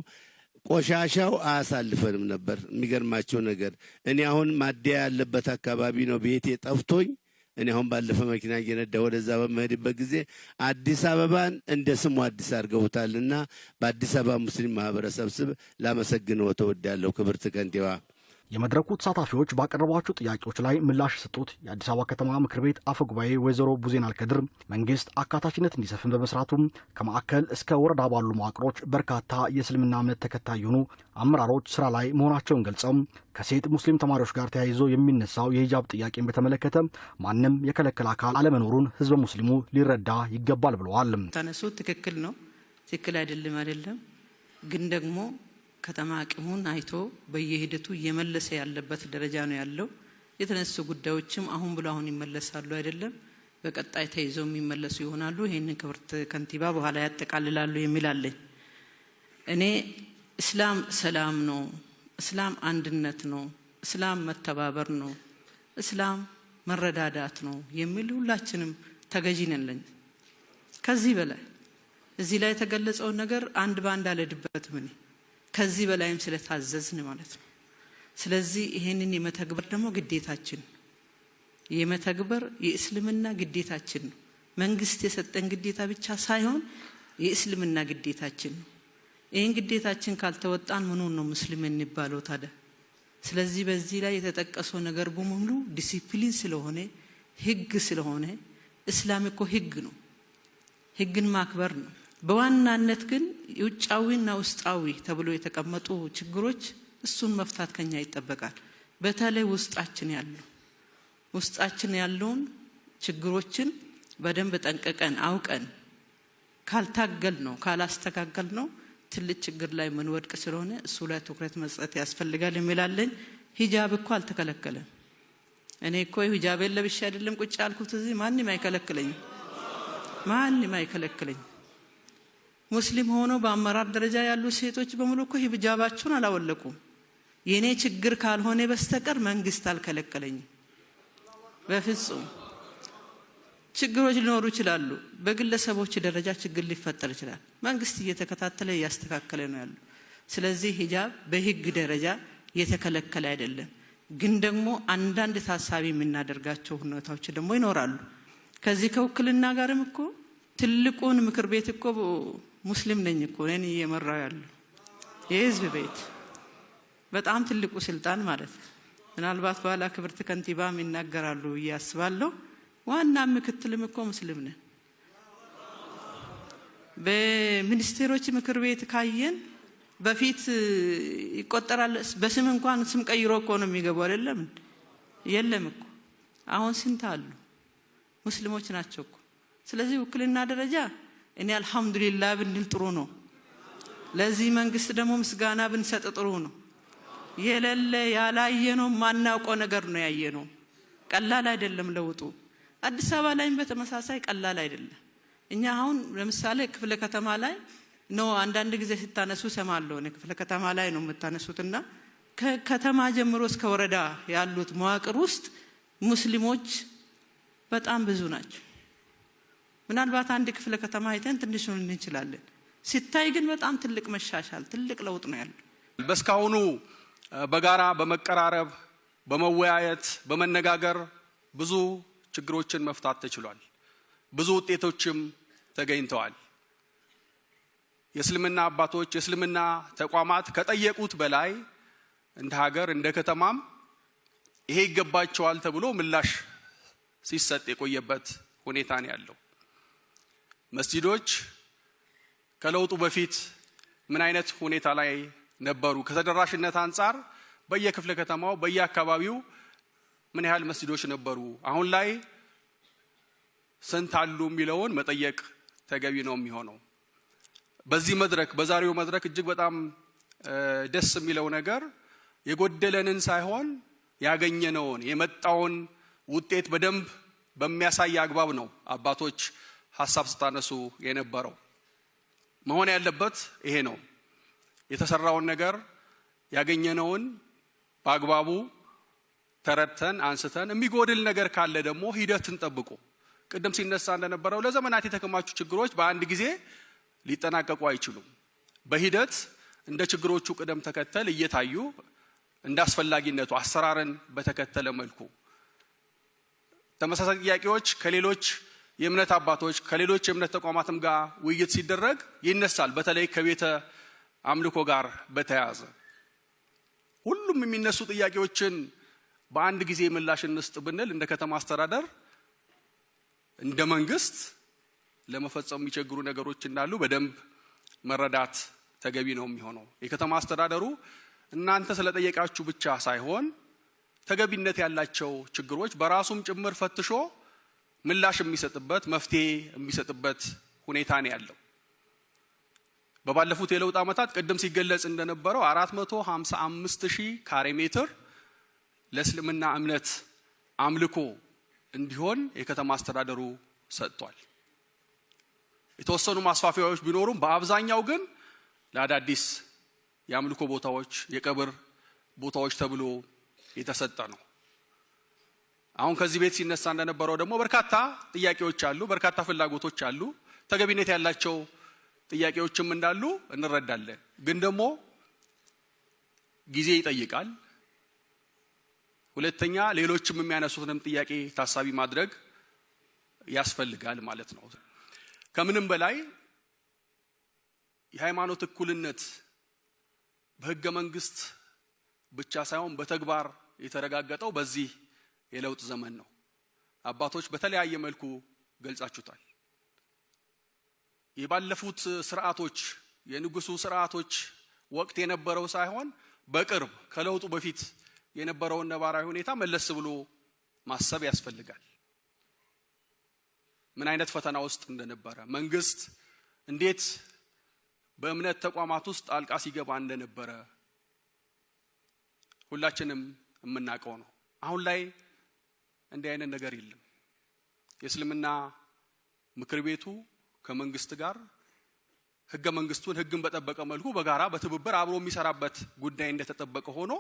ቆሻሻው አያሳልፈንም ነበር። የሚገርማቸው ነገር እኔ አሁን ማደያ ያለበት አካባቢ ነው ቤቴ ጠፍቶኝ። እኔ አሁን ባለፈ መኪና እየነዳ ወደዛ በመሄድበት ጊዜ አዲስ አበባን እንደ ስሙ አዲስ አድርገውታልና በአዲስ አበባ ሙስሊም ማህበረሰብ ስም ላመሰግነው ተወዳለሁ ክብርት ከንቲባ። የመድረኩ ተሳታፊዎች ባቀረቧቸው ጥያቄዎች ላይ ምላሽ የሰጡት የአዲስ አበባ ከተማ ምክር ቤት አፈ ጉባኤ ወይዘሮ ቡዜን አልከድር መንግስት አካታችነት እንዲሰፍን በመስራቱ ከማዕከል እስከ ወረዳ ባሉ መዋቅሮች በርካታ የእስልምና እምነት ተከታይ የሆኑ አመራሮች ስራ ላይ መሆናቸውን ገልጸው ከሴት ሙስሊም ተማሪዎች ጋር ተያይዞ የሚነሳው የሂጃብ ጥያቄን በተመለከተ ማንም የከለከለ አካል አለመኖሩን ህዝበ ሙስሊሙ ሊረዳ ይገባል ብለዋል። ተነሱት ትክክል ነው፣ ትክክል አይደለም ግን ደግሞ ከተማ አቅሙን አይቶ በየሂደቱ እየመለሰ ያለበት ደረጃ ነው ያለው። የተነሱ ጉዳዮችም አሁን ብሎ አሁን ይመለሳሉ አይደለም፣ በቀጣይ ተይዘው የሚመለሱ ይሆናሉ። ይሄንን ክብርት ከንቲባ በኋላ ያጠቃልላሉ የሚል አለኝ። እኔ እስላም ሰላም ነው፣ እስላም አንድነት ነው፣ እስላም መተባበር ነው፣ እስላም መረዳዳት ነው የሚል ሁላችንም ተገዢ ነን። ከዚህ በላይ እዚህ ላይ የተገለጸውን ነገር አንድ ባንድ አልሄድበትም እኔ ከዚህ በላይም ስለታዘዝን ማለት ነው። ስለዚህ ይሄንን የመተግበር ደግሞ ግዴታችን የመተግበር የእስልምና ግዴታችን ነው። መንግስት የሰጠን ግዴታ ብቻ ሳይሆን የእስልምና ግዴታችን ነው። ይህን ግዴታችን ካልተወጣን ምኑን ነው ሙስሊም የሚባለው ታዲያ? ስለዚህ በዚህ ላይ የተጠቀሰው ነገር በሙሉ ዲሲፕሊን ስለሆነ ህግ ስለሆነ እስላም እኮ ህግ ነው፣ ህግን ማክበር ነው። በዋናነት ግን ውጫዊና ውስጣዊ ተብሎ የተቀመጡ ችግሮች እሱን መፍታት ከኛ ይጠበቃል። በተለይ ውስጣችን ያለውን ችግሮችን በደንብ ጠንቀቀን አውቀን ካልታገል ነው ካላስተካከል ነው ትልቅ ችግር ላይ መንወድቅ ስለሆነ እሱ ላይ ትኩረት መስጠት ያስፈልጋል የሚላለኝ። ሂጃብ እኮ አልተከለከለም። እኔ እኮ ሂጃብ ለብሼ አይደለም ቁጭ ያልኩት እዚህ። ማንም አይከለክለኝ። ሙስሊም ሆኖ በአመራር ደረጃ ያሉ ሴቶች በሙሉ እኮ ሂጃባቸውን አላወለቁም። የኔ ችግር ካልሆነ በስተቀር መንግስት አልከለከለኝም። በፍጹም ችግሮች ሊኖሩ ይችላሉ። በግለሰቦች ደረጃ ችግር ሊፈጠር ይችላል። መንግስት እየተከታተለ እያስተካከለ ነው ያለው። ስለዚህ ሂጃብ በህግ ደረጃ የተከለከለ አይደለም። ግን ደግሞ አንዳንድ ታሳቢ የምናደርጋቸው ሁኔታዎች ደግሞ ይኖራሉ። ከዚህ ከውክልና ጋርም እኮ ትልቁን ምክር ቤት እኮ ሙስሊም ነኝ እኮ እኔ እየመራው ያለው የህዝብ ቤት በጣም ትልቁ ስልጣን ማለት ነው። ምናልባት በኋላ ክብርት ከንቲባም ይናገራሉ ብዬ አስባለሁ። ዋና ምክትልም እኮ ሙስሊም ነን። በሚኒስቴሮች ምክር ቤት ካየን በፊት ይቆጠራል። በስም እንኳን ስም ቀይሮ እኮ ነው የሚገቡ አይደለም? የለም እኮ አሁን ስንት አሉ? ሙስሊሞች ናቸው እኮ። ስለዚህ ውክልና ደረጃ እኔ አልহামዱሊላህ ብንል ጥሩ ነው። ለዚህ መንግስት ደግሞ ምስጋና ብንሰጥ ጥሩ ነው። የሌለ ያላየነው ማናውቀው ነገር ነው ያየነው። ቀላል አይደለም ለውጡ። አዲስ አበባ ላይም በተመሳሳይ ቀላል አይደለም። እኛ አሁን ለምሳሌ ክፍለ ከተማ ላይ ነው አንዳንድ ጊዜ ሲታነሱ ሰማለሁ። እኔ ክፍለ ከተማ ላይ ነው የምታነሱትና ከከተማ ጀምሮ እስከ ወረዳ ያሉት መዋቅር ውስጥ ሙስሊሞች በጣም ብዙ ናቸው። ምናልባት አንድ ክፍለ ከተማ አይተን ትንሽ ነው እንችላለን። ሲታይ ግን በጣም ትልቅ መሻሻል ትልቅ ለውጥ ነው ያለው። በስካሁኑ በጋራ በመቀራረብ በመወያየት በመነጋገር ብዙ ችግሮችን መፍታት ተችሏል። ብዙ ውጤቶችም ተገኝተዋል። የእስልምና አባቶች የእስልምና ተቋማት ከጠየቁት በላይ እንደ ሀገር እንደ ከተማም ይሄ ይገባቸዋል ተብሎ ምላሽ ሲሰጥ የቆየበት ሁኔታ ነው ያለው። መስጂዶች ከለውጡ በፊት ምን አይነት ሁኔታ ላይ ነበሩ? ከተደራሽነት አንፃር በየክፍለ ከተማው በየአካባቢው ምን ያህል መስጂዶች ነበሩ? አሁን ላይ ስንት አሉ የሚለውን መጠየቅ ተገቢ ነው የሚሆነው። በዚህ መድረክ በዛሬው መድረክ እጅግ በጣም ደስ የሚለው ነገር የጎደለንን ሳይሆን ያገኘነውን የመጣውን ውጤት በደንብ በሚያሳይ አግባብ ነው አባቶች ሐሳብ ስታነሱ የነበረው። መሆን ያለበት ይሄ ነው። የተሰራውን ነገር ያገኘነውን በአግባቡ ተረድተን አንስተን የሚጎድል ነገር ካለ ደግሞ ሂደትን ጠብቆ ቅድም ሲነሳ እንደነበረው ለዘመናት የተከማቹ ችግሮች በአንድ ጊዜ ሊጠናቀቁ አይችሉም። በሂደት እንደ ችግሮቹ ቅደም ተከተል እየታዩ እንዳስፈላጊነቱ አሰራርን በተከተለ መልኩ ተመሳሳይ ጥያቄዎች ከሌሎች የእምነት አባቶች ከሌሎች የእምነት ተቋማትም ጋር ውይይት ሲደረግ ይነሳል። በተለይ ከቤተ አምልኮ ጋር በተያያዘ ሁሉም የሚነሱ ጥያቄዎችን በአንድ ጊዜ ምላሽ እንስጥ ብንል እንደ ከተማ አስተዳደር እንደ መንግስት ለመፈጸም የሚቸግሩ ነገሮች እንዳሉ በደንብ መረዳት ተገቢ ነው የሚሆነው። የከተማ አስተዳደሩ እናንተ ስለጠየቃችሁ ብቻ ሳይሆን ተገቢነት ያላቸው ችግሮች በራሱም ጭምር ፈትሾ ምላሽ የሚሰጥበት መፍትሄ የሚሰጥበት ሁኔታ ነው ያለው። በባለፉት የለውጥ ዓመታት ቅድም ሲገለጽ እንደነበረው 455,000 ካሬ ሜትር ለእስልምና እምነት አምልኮ እንዲሆን የከተማ አስተዳደሩ ሰጥቷል። የተወሰኑ ማስፋፊያዎች ቢኖሩም በአብዛኛው ግን ለአዳዲስ የአምልኮ ቦታዎች የቀብር ቦታዎች ተብሎ የተሰጠ ነው። አሁን ከዚህ ቤት ሲነሳ እንደነበረው ደግሞ በርካታ ጥያቄዎች አሉ፣ በርካታ ፍላጎቶች አሉ፣ ተገቢነት ያላቸው ጥያቄዎችም እንዳሉ እንረዳለን። ግን ደግሞ ጊዜ ይጠይቃል። ሁለተኛ ሌሎችም የሚያነሱትንም ጥያቄ ታሳቢ ማድረግ ያስፈልጋል ማለት ነው። ከምንም በላይ የሃይማኖት እኩልነት በህገ መንግስት ብቻ ሳይሆን በተግባር የተረጋገጠው በዚህ የለውጥ ዘመን ነው። አባቶች በተለያየ መልኩ ገልጻችሁታል። የባለፉት ስርዓቶች የንጉሱ ስርዓቶች ወቅት የነበረው ሳይሆን በቅርብ ከለውጡ በፊት የነበረውን ነባራዊ ሁኔታ መለስ ብሎ ማሰብ ያስፈልጋል። ምን አይነት ፈተና ውስጥ እንደነበረ መንግስት እንዴት በእምነት ተቋማት ውስጥ ጣልቃ ሲገባ እንደነበረ ሁላችንም የምናውቀው ነው። አሁን ላይ እንዲህ አይነት ነገር የለም። የእስልምና ምክር ቤቱ ከመንግስት ጋር ህገ መንግስቱን ህግን በጠበቀ መልኩ በጋራ በትብብር አብሮ የሚሰራበት ጉዳይ እንደተጠበቀ ሆኖ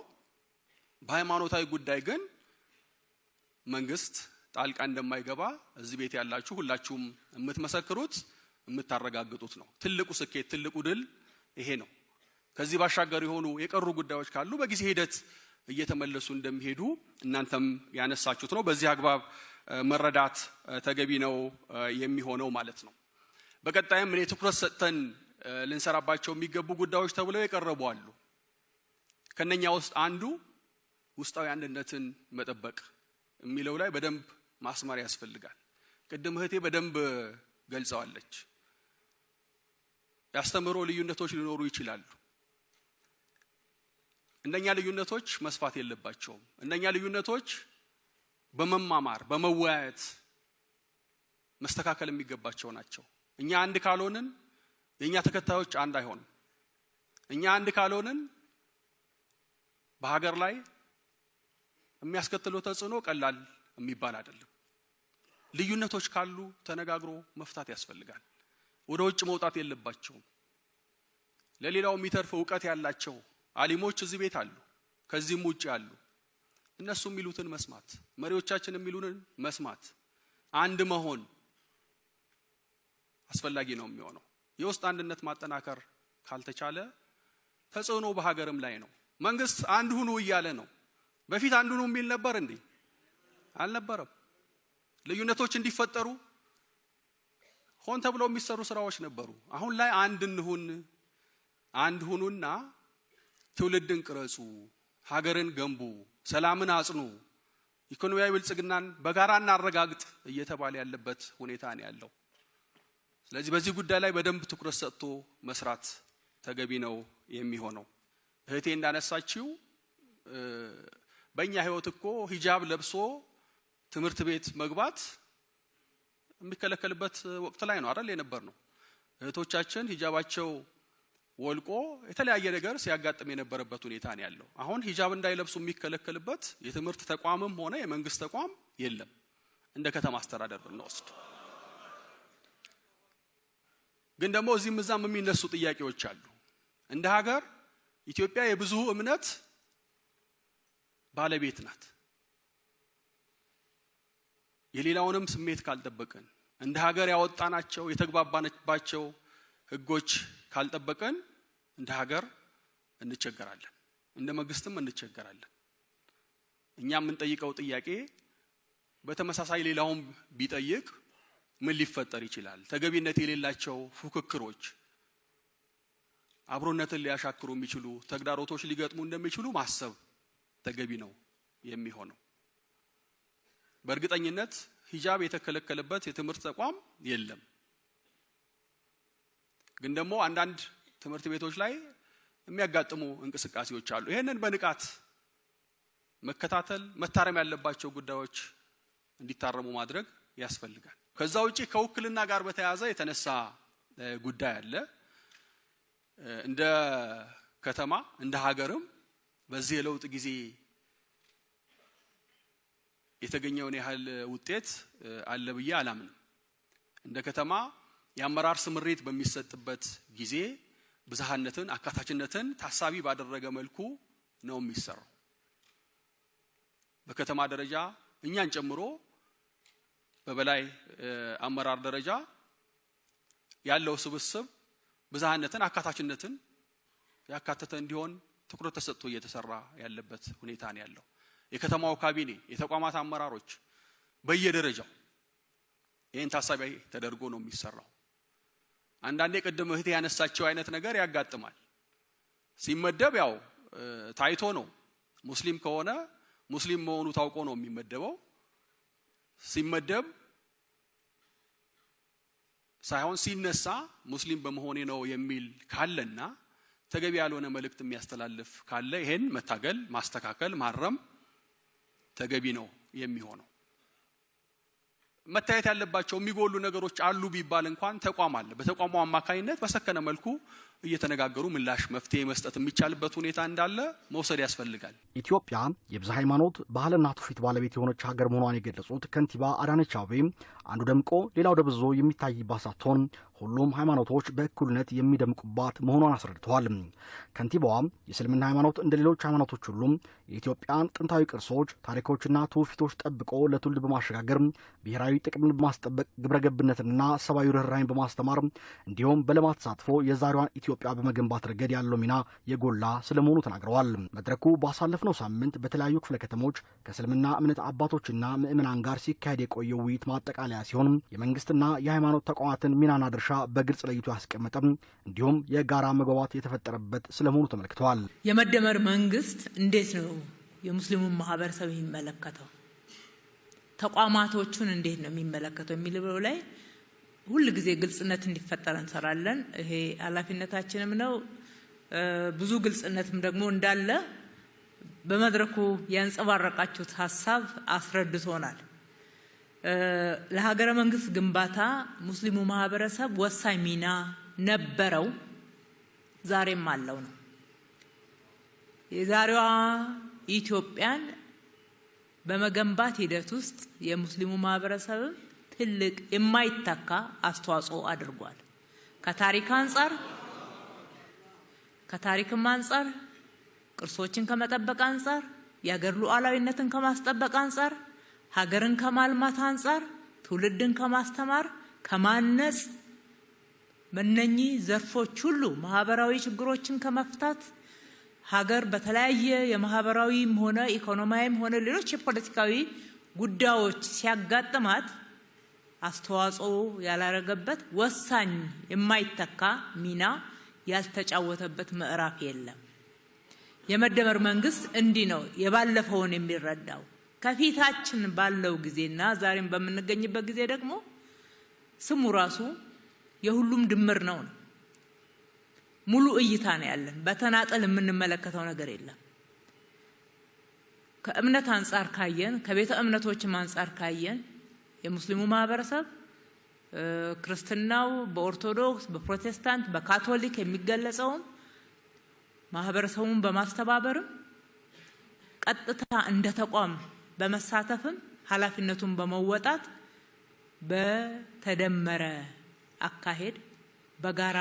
በሃይማኖታዊ ጉዳይ ግን መንግስት ጣልቃ እንደማይገባ እዚህ ቤት ያላችሁ ሁላችሁም የምትመሰክሩት የምታረጋግጡት ነው። ትልቁ ስኬት ትልቁ ድል ይሄ ነው። ከዚህ ባሻገር የሆኑ የቀሩ ጉዳዮች ካሉ በጊዜ ሂደት እየተመለሱ እንደሚሄዱ እናንተም ያነሳችሁት ነው። በዚህ አግባብ መረዳት ተገቢ ነው የሚሆነው ማለት ነው። በቀጣይም እኔ ትኩረት ሰጥተን ልንሰራባቸው የሚገቡ ጉዳዮች ተብለው የቀረቡ አሉ። ከነኛ ውስጥ አንዱ ውስጣዊ አንድነትን መጠበቅ የሚለው ላይ በደንብ ማስመር ያስፈልጋል። ቅድም እህቴ በደንብ ገልጸዋለች። ያስተምሮ ልዩነቶች ሊኖሩ ይችላሉ። እነኛ ልዩነቶች መስፋት የለባቸውም። እነኛ ልዩነቶች በመማማር በመወያየት መስተካከል የሚገባቸው ናቸው። እኛ አንድ ካልሆንን የኛ ተከታዮች አንድ አይሆንም። እኛ አንድ ካልሆንን በሀገር ላይ የሚያስከትለው ተጽዕኖ ቀላል የሚባል አይደለም። ልዩነቶች ካሉ ተነጋግሮ መፍታት ያስፈልጋል። ወደ ውጭ መውጣት የለባቸውም። ለሌላው የሚተርፍ ዕውቀት ያላቸው አሊሞች እዚህ ቤት አሉ፣ ከዚህም ውጭ አሉ። እነሱ የሚሉትን መስማት፣ መሪዎቻችን የሚሉንን መስማት፣ አንድ መሆን አስፈላጊ ነው የሚሆነው። የውስጥ አንድነት ማጠናከር ካልተቻለ ተጽዕኖ በሀገርም ላይ ነው። መንግስት አንድ ሁኑ እያለ ነው። በፊት አንድ ሁኑ የሚል ነበር እንዴ? አልነበረም። ልዩነቶች እንዲፈጠሩ ሆን ተብለው የሚሰሩ ስራዎች ነበሩ። አሁን ላይ አንድ እንሁን፣ አንድ ሁኑና ትውልድን ቅረጹ፣ ሀገርን ገንቡ፣ ሰላምን አጽኑ፣ ኢኮኖሚያዊ ብልጽግናን በጋራ እናረጋግጥ እየተባለ ያለበት ሁኔታ ነው ያለው። ስለዚህ በዚህ ጉዳይ ላይ በደንብ ትኩረት ሰጥቶ መስራት ተገቢ ነው የሚሆነው። እህቴ እንዳነሳችው በእኛ ህይወት እኮ ሂጃብ ለብሶ ትምህርት ቤት መግባት የሚከለከልበት ወቅት ላይ ነው አይደል የነበር ነው። እህቶቻችን ሂጃባቸው ወልቆ የተለያየ ነገር ሲያጋጥም የነበረበት ሁኔታ ነው ያለው። አሁን ሂጃብ እንዳይለብሱ የሚከለከልበት የትምህርት ተቋምም ሆነ የመንግስት ተቋም የለም። እንደ ከተማ አስተዳደር ብንወስድ ግን ደግሞ እዚህም እዛም የሚነሱ ጥያቄዎች አሉ። እንደ ሀገር ኢትዮጵያ የብዙ እምነት ባለቤት ናት። የሌላውንም ስሜት ካልጠበቀን እንደ ሀገር ያወጣናቸው የተግባባንባቸው ህጎች ካልጠበቀን እንደ ሀገር እንቸገራለን፣ እንደ መንግስትም እንቸገራለን። እኛ የምንጠይቀው ጥያቄ በተመሳሳይ ሌላውም ቢጠይቅ ምን ሊፈጠር ይችላል? ተገቢነት የሌላቸው ፉክክሮች፣ አብሮነትን ሊያሻክሩ የሚችሉ ተግዳሮቶች ሊገጥሙ እንደሚችሉ ማሰብ ተገቢ ነው የሚሆነው። በእርግጠኝነት ሂጃብ የተከለከለበት የትምህርት ተቋም የለም። ግን ደግሞ አንዳንድ ትምህርት ቤቶች ላይ የሚያጋጥሙ እንቅስቃሴዎች አሉ። ይሄንን በንቃት መከታተል፣ መታረም ያለባቸው ጉዳዮች እንዲታረሙ ማድረግ ያስፈልጋል። ከዛ ውጪ ከውክልና ጋር በተያያዘ የተነሳ ጉዳይ አለ። እንደ ከተማ እንደ ሀገርም በዚህ የለውጥ ጊዜ የተገኘውን ያህል ውጤት አለ ብዬ አላምንም። እንደ ከተማ የአመራር ስምሪት በሚሰጥበት ጊዜ ብዝሃነትን፣ አካታችነትን ታሳቢ ባደረገ መልኩ ነው የሚሰራው። በከተማ ደረጃ እኛን ጨምሮ በበላይ አመራር ደረጃ ያለው ስብስብ ብዝሃነትን፣ አካታችነትን ያካተተ እንዲሆን ትኩረት ተሰጥቶ እየተሰራ ያለበት ሁኔታ ነው ያለው። የከተማው ካቢኔ፣ የተቋማት አመራሮች በየደረጃው ይህን ታሳቢ ተደርጎ ነው የሚሰራው። አንዳንዴ ቅድም እህቴ ያነሳቸው አይነት ነገር ያጋጥማል። ሲመደብ ያው ታይቶ ነው። ሙስሊም ከሆነ ሙስሊም መሆኑ ታውቆ ነው የሚመደበው። ሲመደብ ሳይሆን ሲነሳ ሙስሊም በመሆኔ ነው የሚል ካለና ተገቢ ያልሆነ መልእክት የሚያስተላልፍ ካለ ይሄን መታገል፣ ማስተካከል፣ ማረም ተገቢ ነው የሚሆነው። መታየት ያለባቸው የሚጎሉ ነገሮች አሉ ቢባል እንኳን ተቋም አለ። በተቋሙ አማካኝነት በሰከነ መልኩ እየተነጋገሩ ምላሽ መፍትሄ መስጠት የሚቻልበት ሁኔታ እንዳለ መውሰድ ያስፈልጋል። ኢትዮጵያ የብዙ ሃይማኖት ባህልና ትውፊት ባለቤት የሆነች ሀገር መሆኗን የገለጹት ከንቲባ አዳነች አቤቤ አንዱ ደምቆ ሌላው ደብዞ የሚታይባት ሳትሆን ሁሉም ሃይማኖቶች በእኩልነት የሚደምቁባት መሆኗን አስረድተዋል። ከንቲባዋ የእስልምና ሃይማኖት እንደ ሌሎች ሃይማኖቶች ሁሉ የኢትዮጵያን ጥንታዊ ቅርሶች፣ ታሪኮችና ትውፊቶች ጠብቆ ለትውልድ በማሸጋገር ብሔራዊ ጥቅምን በማስጠበቅ ግብረገብነትንና ሰብአዊ ርኅራኄን በማስተማር እንዲሁም በልማት ተሳትፎ የዛሬዋን ኢትዮጵያ በመገንባት ረገድ ያለው ሚና የጎላ ስለመሆኑ ተናግረዋል። መድረኩ ባሳለፍነው ሳምንት በተለያዩ ክፍለ ከተሞች ከእስልምና እምነት አባቶችና ምዕመናን ጋር ሲካሄድ የቆየው ውይይት ማጠቃለያ ሲሆን የመንግስትና የሃይማኖት ተቋማትን ሚናና ድርሻ በግልጽ ለይቶ ያስቀመጠም እንዲሁም የጋራ መግባባት የተፈጠረበት ስለመሆኑ ተመልክተዋል። የመደመር መንግስት እንዴት ነው የሙስሊሙን ማህበረሰብ የሚመለከተው፣ ተቋማቶቹን እንዴት ነው የሚመለከተው የሚለው ላይ ሁሉ ጊዜ ግልጽነት እንዲፈጠር እንሰራለን። ይሄ ኃላፊነታችንም ነው። ብዙ ግልጽነትም ደግሞ እንዳለ በመድረኩ ያንጸባረቃችሁት ሀሳብ አስረድቶናል። ለሀገረ መንግስት ግንባታ ሙስሊሙ ማህበረሰብ ወሳኝ ሚና ነበረው፣ ዛሬም አለው ነው። የዛሬዋ ኢትዮጵያን በመገንባት ሂደት ውስጥ የሙስሊሙ ማህበረሰብ ትልቅ የማይተካ አስተዋጽኦ አድርጓል። ከታሪክም አንጻር ቅርሶችን ከመጠበቅ አንጻር፣ የሀገር ሉዓላዊነትን ከማስጠበቅ አንጻር፣ ሀገርን ከማልማት አንጻር፣ ትውልድን ከማስተማር ከማነጽ፣ በእነኚህ ዘርፎች ሁሉ ማህበራዊ ችግሮችን ከመፍታት ሀገር በተለያየ የማህበራዊም ሆነ ኢኮኖሚያዊም ሆነ ሌሎች የፖለቲካዊ ጉዳዮች ሲያጋጥማት አስተዋጽኦ ያላረገበት ወሳኝ የማይተካ ሚና ያልተጫወተበት ምዕራፍ የለም። የመደመር መንግስት እንዲህ ነው የባለፈውን የሚረዳው። ከፊታችን ባለው ጊዜና ዛሬም በምንገኝበት ጊዜ ደግሞ ስሙ ራሱ የሁሉም ድምር ነው። ሙሉ እይታ ነው ያለን። በተናጠል የምንመለከተው ነገር የለም። ከእምነት አንጻር ካየን፣ ከቤተ እምነቶችም አንጻር ካየን የሙስሊሙ ማህበረሰብ ክርስትናው በኦርቶዶክስ፣ በፕሮቴስታንት፣ በካቶሊክ የሚገለጸውን ማህበረሰቡን በማስተባበርም ቀጥታ እንደ ተቋም በመሳተፍም ኃላፊነቱን በመወጣት በተደመረ አካሄድ በጋራ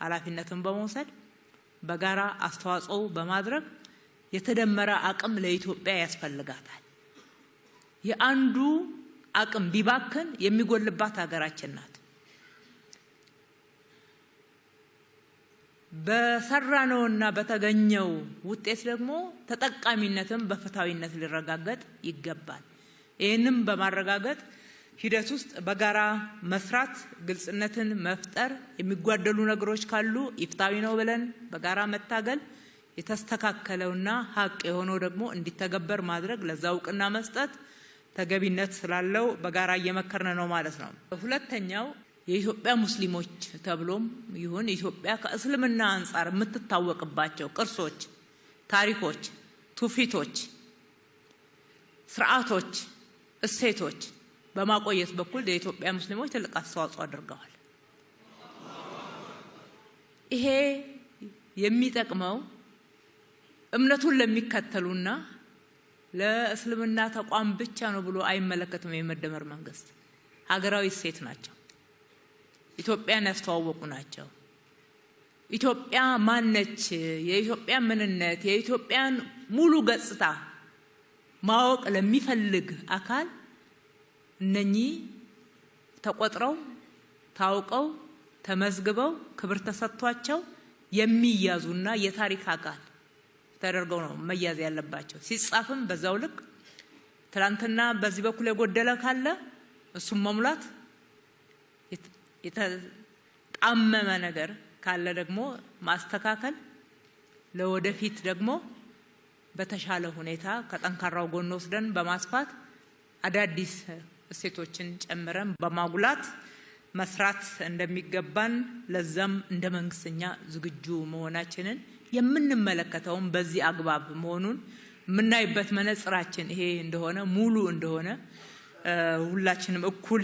ኃላፊነትን በመውሰድ በጋራ አስተዋጽኦ በማድረግ የተደመረ አቅም ለኢትዮጵያ ያስፈልጋታል። የአንዱ አቅም ቢባክን የሚጎልባት ሀገራችን ናት። በሰራነውና በተገኘው ውጤት ደግሞ ተጠቃሚነትን በፍትሃዊነት ሊረጋገጥ ይገባል። ይህንም በማረጋገጥ ሂደት ውስጥ በጋራ መስራት፣ ግልጽነትን መፍጠር፣ የሚጓደሉ ነገሮች ካሉ ኢፍትሃዊ ነው ብለን በጋራ መታገል፣ የተስተካከለውና ሀቅ የሆነው ደግሞ እንዲተገበር ማድረግ፣ ለዛ እውቅና መስጠት ተገቢነት ስላለው በጋራ እየመከርን ነው ማለት ነው። ሁለተኛው የኢትዮጵያ ሙስሊሞች ተብሎም ይሁን ኢትዮጵያ ከእስልምና አንጻር የምትታወቅባቸው ቅርሶች፣ ታሪኮች፣ ትውፊቶች፣ ስርዓቶች፣ እሴቶች በማቆየት በኩል የኢትዮጵያ ሙስሊሞች ትልቅ አስተዋጽኦ አድርገዋል። ይሄ የሚጠቅመው እምነቱን ለሚከተሉና ለእስልምና ተቋም ብቻ ነው ብሎ አይመለከትም። የመደመር መንግስት ሀገራዊ እሴት ናቸው። ኢትዮጵያን ያስተዋወቁ ናቸው። ኢትዮጵያ ማነች? የኢትዮጵያ ምንነት፣ የኢትዮጵያን ሙሉ ገጽታ ማወቅ ለሚፈልግ አካል እነኚህ ተቆጥረው ታውቀው ተመዝግበው ክብር ተሰጥቷቸው የሚያዙና የታሪክ አካል ተደርገው ነው መያዝ ያለባቸው። ሲጻፍም በዛው ልክ ትላንትና በዚህ በኩል የጎደለ ካለ እሱም መሙላት፣ ጣመመ ነገር ካለ ደግሞ ማስተካከል ለወደፊት ደግሞ በተሻለ ሁኔታ ከጠንካራው ጎን ወስደን በማስፋት አዳዲስ እሴቶችን ጨምረን በማጉላት መስራት እንደሚገባን ለዛም እንደ መንግስተኛ ዝግጁ መሆናችንን የምንመለከተውን በዚህ አግባብ መሆኑን የምናይበት መነጽራችን ይሄ እንደሆነ ሙሉ እንደሆነ ሁላችንም እኩል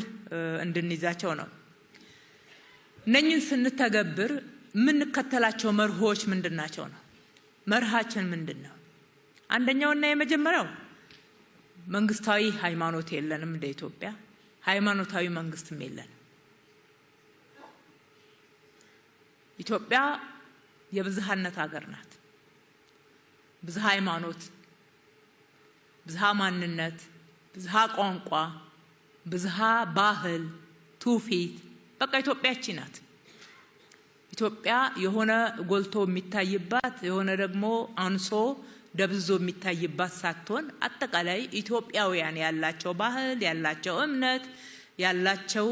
እንድንይዛቸው ነው። እነኝን ስንተገብር የምንከተላቸው መርሆች ምንድናቸው ነው? መርሃችን ምንድነው? አንደኛውና የመጀመሪያው መንግስታዊ ሃይማኖት የለንም። እንደ ኢትዮጵያ ሃይማኖታዊ መንግስትም የለንም። ኢትዮጵያ የብዝሃነት ሀገር ናት። ብዝሃ ሃይማኖት፣ ብዝሃ ማንነት፣ ብዝሃ ቋንቋ፣ ብዝሃ ባህል፣ ትውፊት በቃ ኢትዮጵያቺ ናት። ኢትዮጵያ የሆነ ጎልቶ የሚታይባት የሆነ ደግሞ አንሶ ደብዞ የሚታይባት ሳትሆን አጠቃላይ ኢትዮጵያውያን ያላቸው ባህል፣ ያላቸው እምነት፣ ያላቸው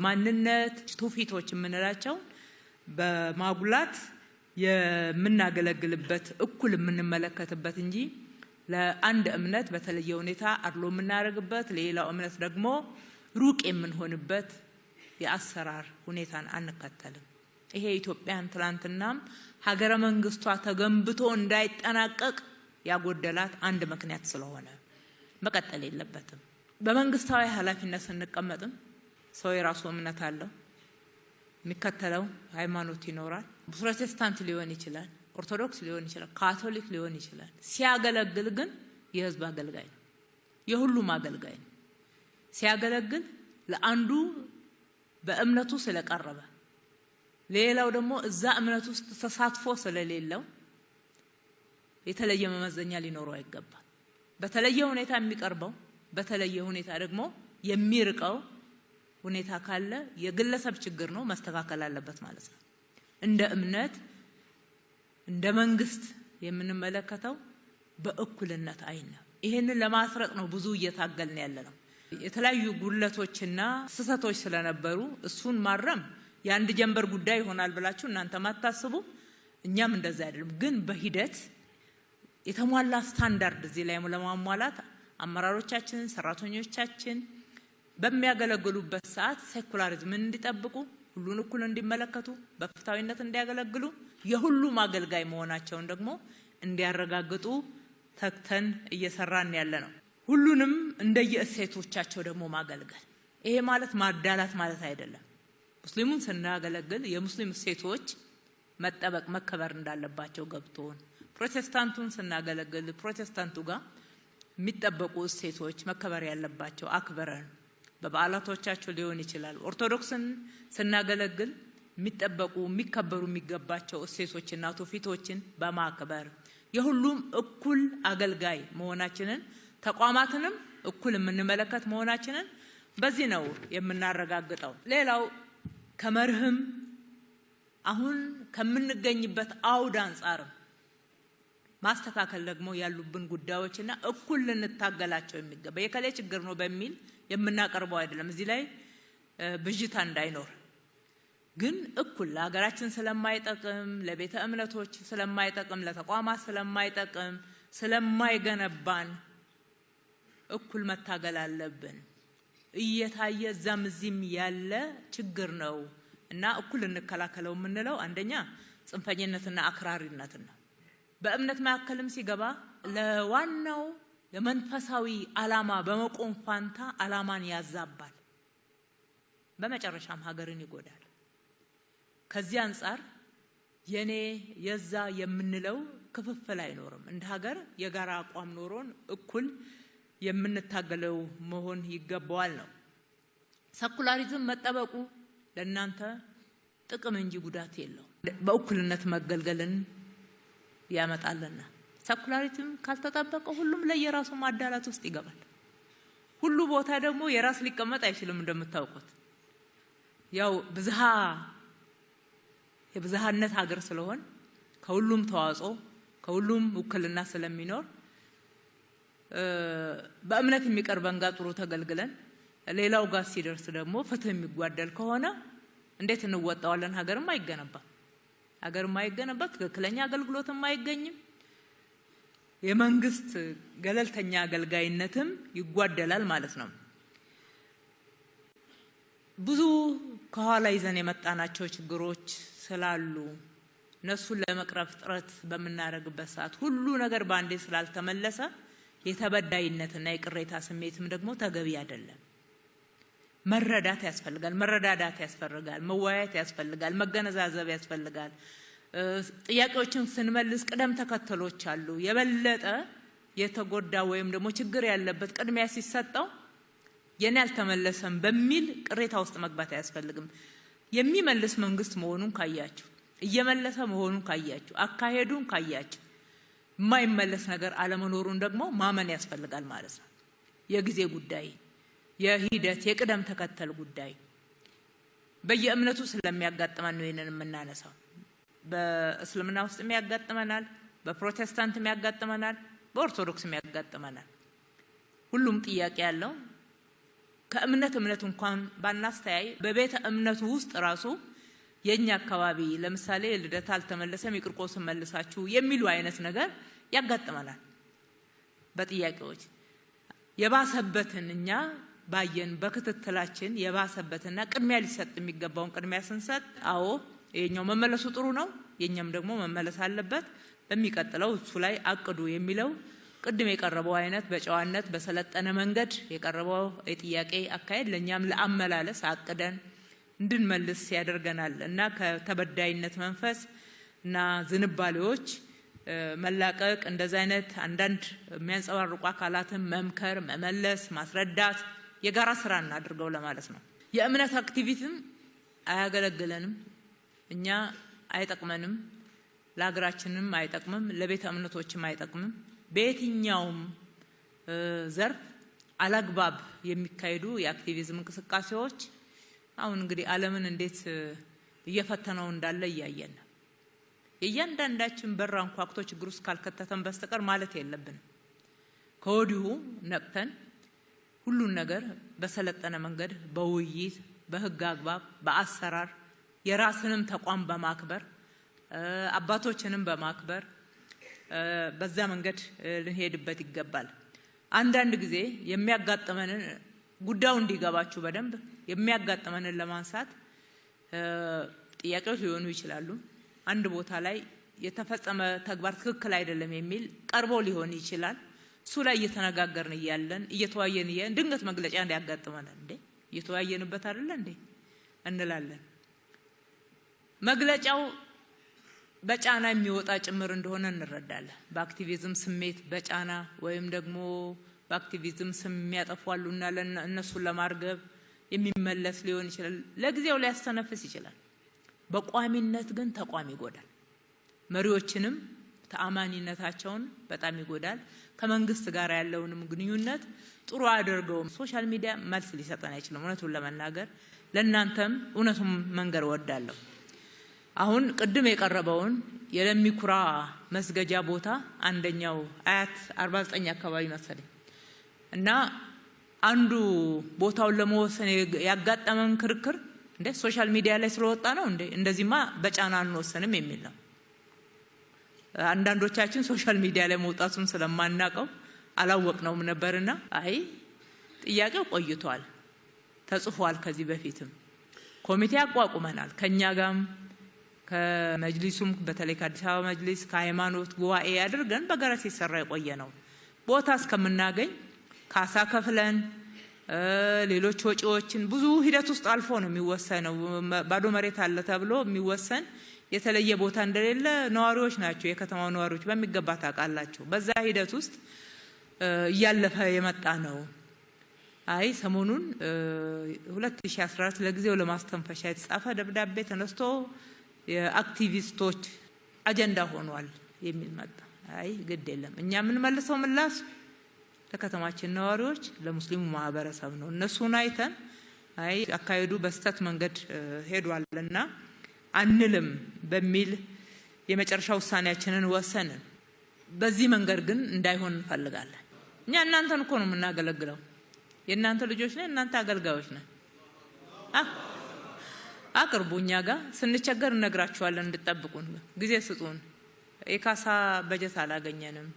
ማንነት፣ ትውፊቶች የምንላቸው በማጉላት የምናገለግልበት እኩል የምንመለከትበት እንጂ ለአንድ እምነት በተለየ ሁኔታ አድሎ የምናደርግበት ለሌላው እምነት ደግሞ ሩቅ የምንሆንበት የአሰራር ሁኔታን አንከተልም። ይሄ ኢትዮጵያን ትላንትናም ሀገረ መንግስቷ ተገንብቶ እንዳይጠናቀቅ ያጎደላት አንድ ምክንያት ስለሆነ መቀጠል የለበትም። በመንግስታዊ ኃላፊነት ስንቀመጥም ሰው የራሱ እምነት አለው፣ የሚከተለው ሃይማኖት ይኖራል። ፕሮቴስታንት ሊሆን ይችላል፣ ኦርቶዶክስ ሊሆን ይችላል፣ ካቶሊክ ሊሆን ይችላል። ሲያገለግል ግን የህዝብ አገልጋይ ነው፣ የሁሉም አገልጋይ ነው። ሲያገለግል ለአንዱ በእምነቱ ስለቀረበ ሌላው ደግሞ እዛ እምነት ውስጥ ተሳትፎ ስለሌለው የተለየ መመዘኛ ሊኖረው አይገባም። በተለየ ሁኔታ የሚቀርበው በተለየ ሁኔታ ደግሞ የሚርቀው ሁኔታ ካለ የግለሰብ ችግር ነው፣ መስተካከል አለበት ማለት ነው። እንደ እምነት እንደ መንግስት የምንመለከተው በእኩልነት አይን ነው። ይሄንን ለማስረጥ ነው ብዙ እየታገልን ያለ ነው። የተለያዩ ጉድለቶችና ስህተቶች ስለነበሩ እሱን ማረም የአንድ ጀንበር ጉዳይ ይሆናል ብላችሁ እናንተ ማታስቡ፣ እኛም እንደዛ አይደለም። ግን በሂደት የተሟላ ስታንዳርድ እዚህ ላይ ለማሟላት አመራሮቻችን፣ ሰራተኞቻችን በሚያገለግሉበት ሰዓት ሴኩላሪዝምን እንዲጠብቁ፣ ሁሉን እኩል እንዲመለከቱ፣ በፍትሃዊነት እንዲያገለግሉ፣ የሁሉም አገልጋይ መሆናቸውን ደግሞ እንዲያረጋግጡ ተግተን እየሰራን ያለ ነው። ሁሉንም እንደየእሴቶቻቸው ደግሞ ማገልገል። ይሄ ማለት ማዳላት ማለት አይደለም። ሙስሊሙን ስናገለግል የሙስሊም እሴቶች መጠበቅ መከበር እንዳለባቸው ገብቶን፣ ፕሮቴስታንቱን ስናገለግል ፕሮቴስታንቱ ጋር የሚጠበቁ እሴቶች መከበር ያለባቸው አክብረን በበዓላቶቻቸው ሊሆን ይችላል። ኦርቶዶክስን ስናገለግል የሚጠበቁ የሚከበሩ የሚገባቸው እሴቶችና ትውፊቶችን በማክበር የሁሉም እኩል አገልጋይ መሆናችንን ተቋማትንም እኩል የምንመለከት መሆናችንን በዚህ ነው የምናረጋግጠው። ሌላው ከመርህም አሁን ከምንገኝበት አውድ አንጻርም ማስተካከል ደግሞ ያሉብን ጉዳዮችና እኩል ልንታገላቸው የሚገባ የከሌ ችግር ነው በሚል የምናቀርበው አይደለም። እዚህ ላይ ብዥታ እንዳይኖር ግን እኩል ለሀገራችን ስለማይጠቅም፣ ለቤተ እምነቶች ስለማይጠቅም፣ ለተቋማት ስለማይጠቅም፣ ስለማይገነባን እኩል መታገል አለብን። እየታየ እዛም እዚህም ያለ ችግር ነው እና እኩል እንከላከለው የምንለው አንደኛ ጽንፈኝነትና አክራሪነትን ነው። በእምነት መካከልም ሲገባ ለዋናው የመንፈሳዊ ዓላማ በመቆም ፋንታ ዓላማን ያዛባል፣ በመጨረሻም ሀገርን ይጎዳል። ከዚህ አንጻር የኔ የዛ የምንለው ክፍፍል አይኖርም። እንደ ሀገር የጋራ አቋም ኖሮን እኩል የምንታገለው መሆን ይገባዋል ነው። ሰኩላሪዝም መጠበቁ ለእናንተ ጥቅም እንጂ ጉዳት የለው። በእኩልነት መገልገልን ያመጣልና ሰኩላሪዝም ካልተጠበቀ ሁሉም ለየራሱ ማዳላት ውስጥ ይገባል። ሁሉ ቦታ ደግሞ የራስ ሊቀመጥ አይችልም። እንደምታውቁት ያው የብዝሃነት ሀገር ስለሆን ከሁሉም ተዋጽኦ ከሁሉም ውክልና ስለሚኖር በእምነት የሚቀርበን ጋር ጥሩ ተገልግለን ሌላው ጋር ሲደርስ ደግሞ ፍትህ የሚጓደል ከሆነ እንዴት እንወጣዋለን? ሀገርም አይገነባ ትክክለኛ አገልግሎትም አይገኝም። የመንግስት ገለልተኛ አገልጋይነትም ይጓደላል ማለት ነው። ብዙ ከኋላ ይዘን የመጣናቸው ችግሮች ስላሉ እነሱን ለመቅረፍ ጥረት በምናደርግበት ሰዓት ሁሉ ነገር ባንዴ ስላልተመለሰ የተበዳይነትና የቅሬታ ስሜትም ደግሞ ተገቢ አይደለም። መረዳት ያስፈልጋል፣ መረዳዳት ያስፈልጋል፣ መወያየት ያስፈልጋል፣ መገነዛዘብ ያስፈልጋል። ጥያቄዎችን ስንመልስ ቅደም ተከተሎች አሉ። የበለጠ የተጎዳ ወይም ደግሞ ችግር ያለበት ቅድሚያ ሲሰጠው የኔ አልተመለሰም በሚል ቅሬታ ውስጥ መግባት አያስፈልግም። የሚመልስ መንግስት መሆኑን ካያችሁ፣ እየመለሰ መሆኑን ካያችሁ፣ አካሄዱን ካያችሁ፣ የማይመለስ ነገር አለመኖሩን ደግሞ ማመን ያስፈልጋል ማለት ነው። የጊዜ ጉዳይ፣ የሂደት የቅደም ተከተል ጉዳይ በየእምነቱ ስለሚያጋጥመን ነው ይሄንን የምናነሳው። በእስልምና ውስጥ የሚያጋጥመናል፣ በፕሮቴስታንት የሚያጋጥመናል፣ በኦርቶዶክስ የሚያጋጥመናል። ሁሉም ጥያቄ ያለው ከእምነት እንኳን ባናስተያይ በቤተ እምነቱ ውስጥ ራሱ የኛ አካባቢ ለምሳሌ ልደታ አልተመለሰም ይቅርቆስን መልሳችሁ የሚሉ አይነት ነገር ያጋጥመናል። በጥያቄዎች የባሰበትን እኛ ባየን በክትትላችን የባሰበትና ቅድሚያ ሊሰጥ የሚገባውን ቅድሚያ ስንሰጥ አዎ የኛው መመለሱ ጥሩ ነው፣ የኛም ደግሞ መመለስ አለበት፣ በሚቀጥለው እሱ ላይ አቅዱ የሚለው ቅድም የቀረበው አይነት በጨዋነት በሰለጠነ መንገድ የቀረበው የጥያቄ አካሄድ ለኛም ለአመላለስ አቅደን እንድንመልስ ያደርገናል እና ከተበዳይነት መንፈስ እና ዝንባሌዎች መላቀቅ እንደዚህ አይነት አንዳንድ የሚያንጸባርቁ አካላትን መምከር፣ መመለስ፣ ማስረዳት የጋራ ስራ እናድርገው ለማለት ነው። የእምነት አክቲቪዝም አያገለግለንም፣ እኛ አይጠቅመንም፣ ለሀገራችንም አይጠቅምም፣ ለቤተ እምነቶችም አይጠቅምም። በየትኛውም ዘርፍ አላግባብ የሚካሄዱ የአክቲቪዝም እንቅስቃሴዎች አሁን እንግዲህ ዓለምን እንዴት እየፈተነው እንዳለ እያየን ነው። የእያንዳንዳችን በር አንኳኩቶ ችግር ውስጥ ካልከተተን በስተቀር ማለት የለብንም። ከወዲሁ ነቅተን ሁሉን ነገር በሰለጠነ መንገድ በውይይት በህግ አግባብ በአሰራር የራስንም ተቋም በማክበር አባቶችንም በማክበር በዛ መንገድ ልንሄድበት ይገባል። አንዳንድ ጊዜ የሚያጋጥመንን ጉዳዩ እንዲገባችሁ በደንብ የሚያጋጥመንን ለማንሳት ጥያቄዎች ሊሆኑ ይችላሉ። አንድ ቦታ ላይ የተፈጸመ ተግባር ትክክል አይደለም የሚል ቀርቦ ሊሆን ይችላል። እሱ ላይ እየተነጋገርን እያለን እየተወያየን እያለን ድንገት መግለጫ እንዲያጋጥመናል። እንዴ እየተወያየንበት አይደለ እንዴ እንላለን። መግለጫው በጫና የሚወጣ ጭምር እንደሆነ እንረዳለን። በአክቲቪዝም ስሜት በጫና ወይም ደግሞ በአክቲቪዝም ስም የሚያጠፋሉና እነሱን ለማርገብ የሚመለስ ሊሆን ይችላል። ለጊዜው ሊያስተነፍስ ይችላል። በቋሚነት ግን ተቋም ይጎዳል። መሪዎችንም ተአማኒነታቸውን በጣም ይጎዳል። ከመንግስት ጋር ያለውንም ግንኙነት ጥሩ አድርገው ሶሻል ሚዲያ መልስ ሊሰጠን አይችልም። እውነቱን ለመናገር ለእናንተም እውነቱን መንገር ወዳለሁ። አሁን ቅድም የቀረበውን የለሚኩራ መስገጃ ቦታ አንደኛው አያት 49 አካባቢ መሰለኝ እና አንዱ ቦታውን ለመወሰን ያጋጠመን ክርክር እንደ ሶሻል ሚዲያ ላይ ስለወጣ ነው እንዴ እንደዚህማ በጫና አንወሰንም የሚል ነው። አንዳንዶቻችን ሶሻል ሚዲያ ላይ መውጣቱን ስለማናቀው አላወቅነውም ነበርና አይ ጥያቄው ቆይቷል፣ ተጽፏል። ከዚህ በፊትም ኮሚቴ አቋቁመናል ከኛ ጋርም ከመጅሊሱም በተለይ ከአዲስ አበባ መጅሊስ ከሃይማኖት ጉባኤ አድርገን በጋራ ሲሰራ የቆየ ነው። ቦታ እስከምናገኝ ካሳ ከፍለን ሌሎች ወጪዎችን ብዙ ሂደት ውስጥ አልፎ ነው የሚወሰነው። ባዶ መሬት አለ ተብሎ የሚወሰን የተለየ ቦታ እንደሌለ ነዋሪዎች ናቸው የከተማው ነዋሪዎች በሚገባ ታውቃላችሁ። በዛ ሂደት ውስጥ እያለፈ የመጣ ነው። አይ ሰሞኑን 2014 ለጊዜው ለማስተንፈሻ የተጻፈ ደብዳቤ ተነስቶ የአክቲቪስቶች አጀንዳ ሆኗል የሚል መጣ። አይ ግድ የለም እኛ ምን መልሰው ምላሽ ለከተማችን ነዋሪዎች ለሙስሊሙ ማህበረሰብ ነው። እነሱን አይተን አይ አካሄዱ በስተት መንገድ ሄዷልና አንልም በሚል የመጨረሻ ውሳኔያችንን ወሰንን። በዚህ መንገድ ግን እንዳይሆን እንፈልጋለን። እኛ እናንተን እኮ ነው የምናገለግለው። የእናንተ ልጆች ነን፣ እናንተ አገልጋዮች ነን። አቅርቡኛ ጋር ስንቸገር እነግራችኋለን እንድትጠብቁን ጊዜ ስጡን የካሳ በጀት አላገኘንም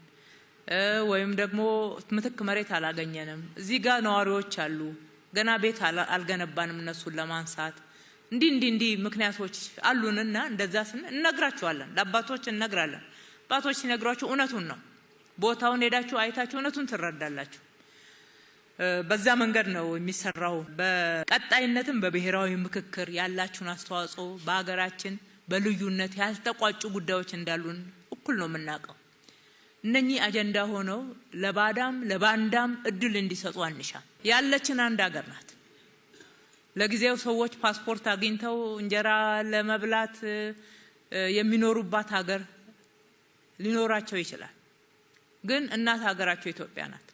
ወይም ደግሞ ምትክ መሬት አላገኘንም እዚህ ጋር ነዋሪዎች አሉ ገና ቤት አልገነባንም እነሱን ለማንሳት እንዲ ምክንያቶች አሉንና እንደዛ እንነግራችኋለን ለአባቶች እንነግራለን አባቶች ሲነግሯችሁ እውነቱን ነው ቦታውን ሄዳችሁ አይታችሁ እውነቱን ትረዳላችሁ በዛ መንገድ ነው የሚሰራው በቀጣይነትም በብሔራዊ ምክክር ያላችሁን አስተዋጽኦ በአገራችን በልዩነት ያልተቋጩ ጉዳዮች እንዳሉን እኩል ነው የምናውቀው እነኚህ አጀንዳ ሆነው ለባዳም ለባንዳም እድል እንዲሰጡ አንሻ ያለችን አንድ ሀገር ናት ለጊዜው ሰዎች ፓስፖርት አግኝተው እንጀራ ለመብላት የሚኖሩባት ሀገር ሊኖራቸው ይችላል ግን እናት ሀገራቸው ኢትዮጵያ ናት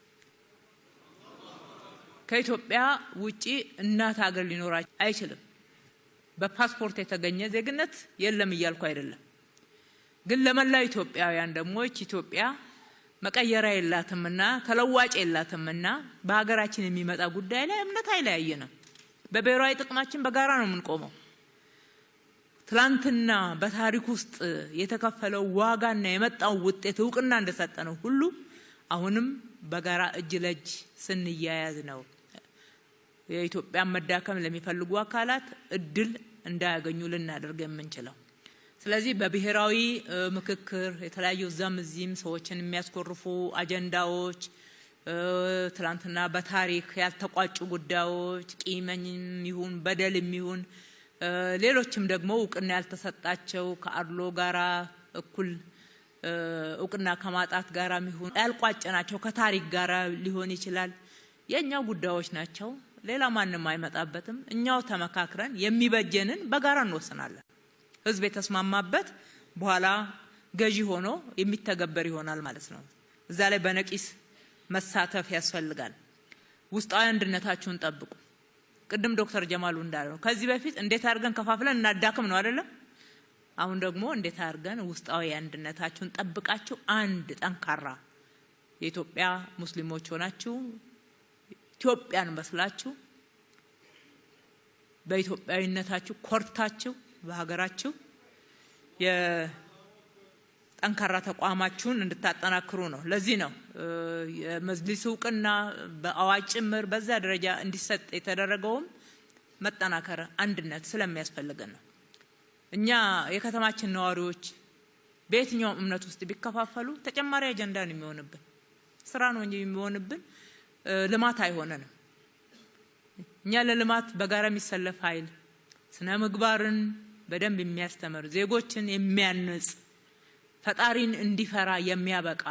ከኢትዮጵያ ውጪ እናት ሀገር ሊኖራቸው አይችልም በፓስፖርት የተገኘ ዜግነት የለም ይያልኩ አይደለም ግን ለመላው ኢትዮጵያውያን ደግሞ ኢትዮጵያ መቀየራ የላትምና ተለዋጭ የላትምና በሀገራችን የሚመጣ ጉዳይ ላይ እምነት አይለያየንም በብሔራዊ ጥቅማችን በጋራ ነው የምንቆመው ትላንትና በታሪክ ውስጥ የተከፈለው ዋጋና የመጣው ውጤት እውቅና እንደሰጠነው ሁሉ አሁንም በጋራ እጅ ለእጅ ስንያያዝ ነው የኢትዮጵያ መዳከም ለሚፈልጉ አካላት እድል እንዳያገኙ ልናደርግ የምንችለው ስለዚህ በብሔራዊ ምክክር የተለያዩ እዚህም ሰዎችን የሚያስኮርፉ አጀንዳዎች ትላንትና በታሪክ ያልተቋጩ ጉዳዮች ቂመኝም ይሁን በደልም ይሁን ሌሎችም ደግሞ እውቅና ያልተሰጣቸው ከአድሎ ጋራ እኩል እውቅና ከማጣት ጋራም ይሁን ያልቋጨናቸው ከታሪክ ጋራ ሊሆን ይችላል የኛው ጉዳዮች ናቸው ሌላ ማንንም አይመጣበትም እኛው ተመካክረን የሚበጀንን በጋራ እንወስናለን ህዝብ የተስማማበት በኋላ ገዢ ሆኖ የሚተገበር ይሆናል ማለት ነው እዛ ላይ በነቂስ መሳተፍ ያስፈልጋል ውስጣዊ አንድነታችሁን ጠብቁ ቅድም ዶክተር ጀማሉ እንዳለው ከዚህ በፊት እንዴት አድርገን ከፋፍለን እናዳክም ነው አይደለም አሁን ደግሞ እንዴት አድርገን ውስጣዊ አንድነታችሁን ጠብቃችሁ አንድ ጠንካራ የኢትዮጵያ ሙስሊሞች ሆናችሁ ኢትዮጵያን መስላችሁ በኢትዮጵያዊነታችሁ ኮርታችሁ በሀገራችሁ የጠንካራ ተቋማችሁን እንድታጠናክሩ ነው ለዚህ ነው የመጅሊስ እውቅና በአዋጅ ጭምር በዛ ደረጃ እንዲሰጥ የተደረገውም መጠናከር አንድነት ስለሚያስፈልገን ነው እኛ የከተማችን ነዋሪዎች በየትኛው እምነት ውስጥ ቢከፋፈሉ ተጨማሪ አጀንዳ ነው የሚሆንብን ስራ ነው እንጂ የሚሆንብን ልማት አይሆነንም እኛ ለልማት በጋራ የሚሰለፍ ኃይል ስነ ምግባርን በደንብ የሚያስተምር ዜጎችን የሚያንጽ ፈጣሪን እንዲፈራ የሚያበቃ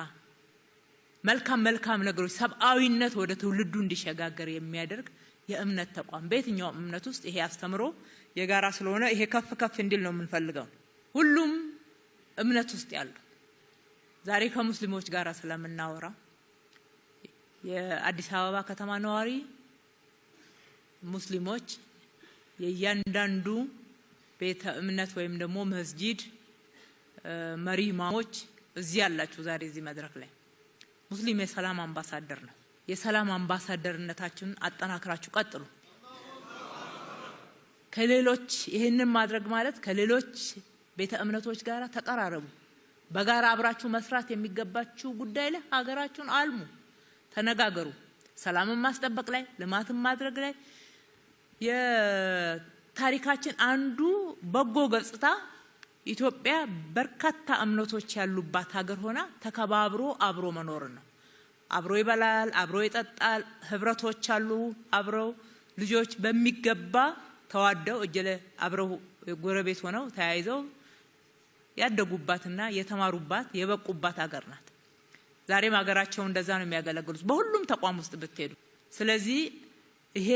መልካም ነገሮች ሰብአዊነት ወደ ትውልዱ እንዲሸጋገር የሚያደርግ የእምነት ተቋም በየትኛው እምነት ውስጥ ይሄ አስተምሮ የጋራ ስለሆነ ይሄ ከፍ እንዲል ነው የምንፈልገው ሁሉም እምነት ውስጥ ያሉ ዛሬ ከሙስሊሞች ጋር ስለምናወራ የአዲስ አበባ ከተማ ነዋሪ ሙስሊሞች የእያንዳንዱ ቤተ እምነት ወይም ደግሞ መስጂድ መሪ ኢማሞች እዚህ ያላችሁ ዛሬ እዚህ መድረክ ላይ ሙስሊም የሰላም አምባሳደር ነው የሰላም አምባሳደርነታችሁን አጠናክራችሁ ቀጥሉ ከሌሎች ይሄንን ማድረግ ማለት ከሌሎች ቤተ እምነቶች ጋር ተቀራረቡ በጋራ አብራችሁ መስራት የሚገባችሁ ጉዳይ ላይ ሀገራችሁን አልሙ ተነጋገሩ ሰላምን ማስጠበቅ ላይ ልማትን ማድረግ ላይ የታሪካችን አንዱ በጎ ገጽታ ኢትዮጵያ በርካታ እምነቶች ያሉባት ሀገር ሆና ተከባብሮ አብሮ መኖር ነው አብሮ ይበላል አብሮ ይጠጣል ህብረቶች አሉ አብረው ልጆች በሚገባ ተዋደው እጀለ አብረው ጎረቤት ሆነው ተያይዘው ያደጉባትና የተማሩባት የበቁባት ሀገር ናት ዛሬም ሀገራቸው እንደዛ ነው የሚያገለግሉት በሁሉም ተቋም ውስጥ ብትሄዱ ስለዚህ ይሄ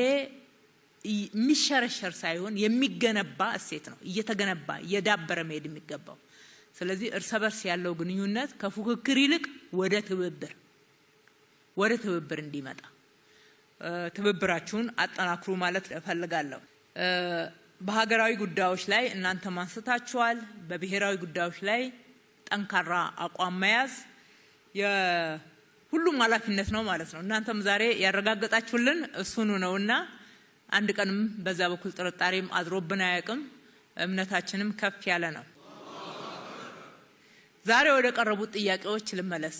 የሚሸረሸር ሳይሆን የሚገነባ እሴት ነው እየተገነባ እየዳበረ መሄድ የሚገባው ስለዚህ እርስ በርስ ያለው ግንኙነት ከፉክክር ይልቅ ወደ ትብብር እንዲመጣ ትብብራችሁን አጠናክሩ ማለት እፈልጋለሁ በሀገራዊ ጉዳዮች ላይ እናንተ ማንስታችኋል በብሔራዊ ጉዳዮች ላይ ጠንካራ አቋም መያዝ የሁሉም ኃላፊነት ነው ማለት ነው እናንተም ዛሬ ያረጋግጣችሁልን እሱኑ ነውና አንድ ቀንም በዛ በኩል ጥርጣሬም አድሮብን አያውቅም። እምነታችንም ከፍ ያለ ነው። ዛሬ ወደ ቀረቡት ጥያቄዎች ልመለስ።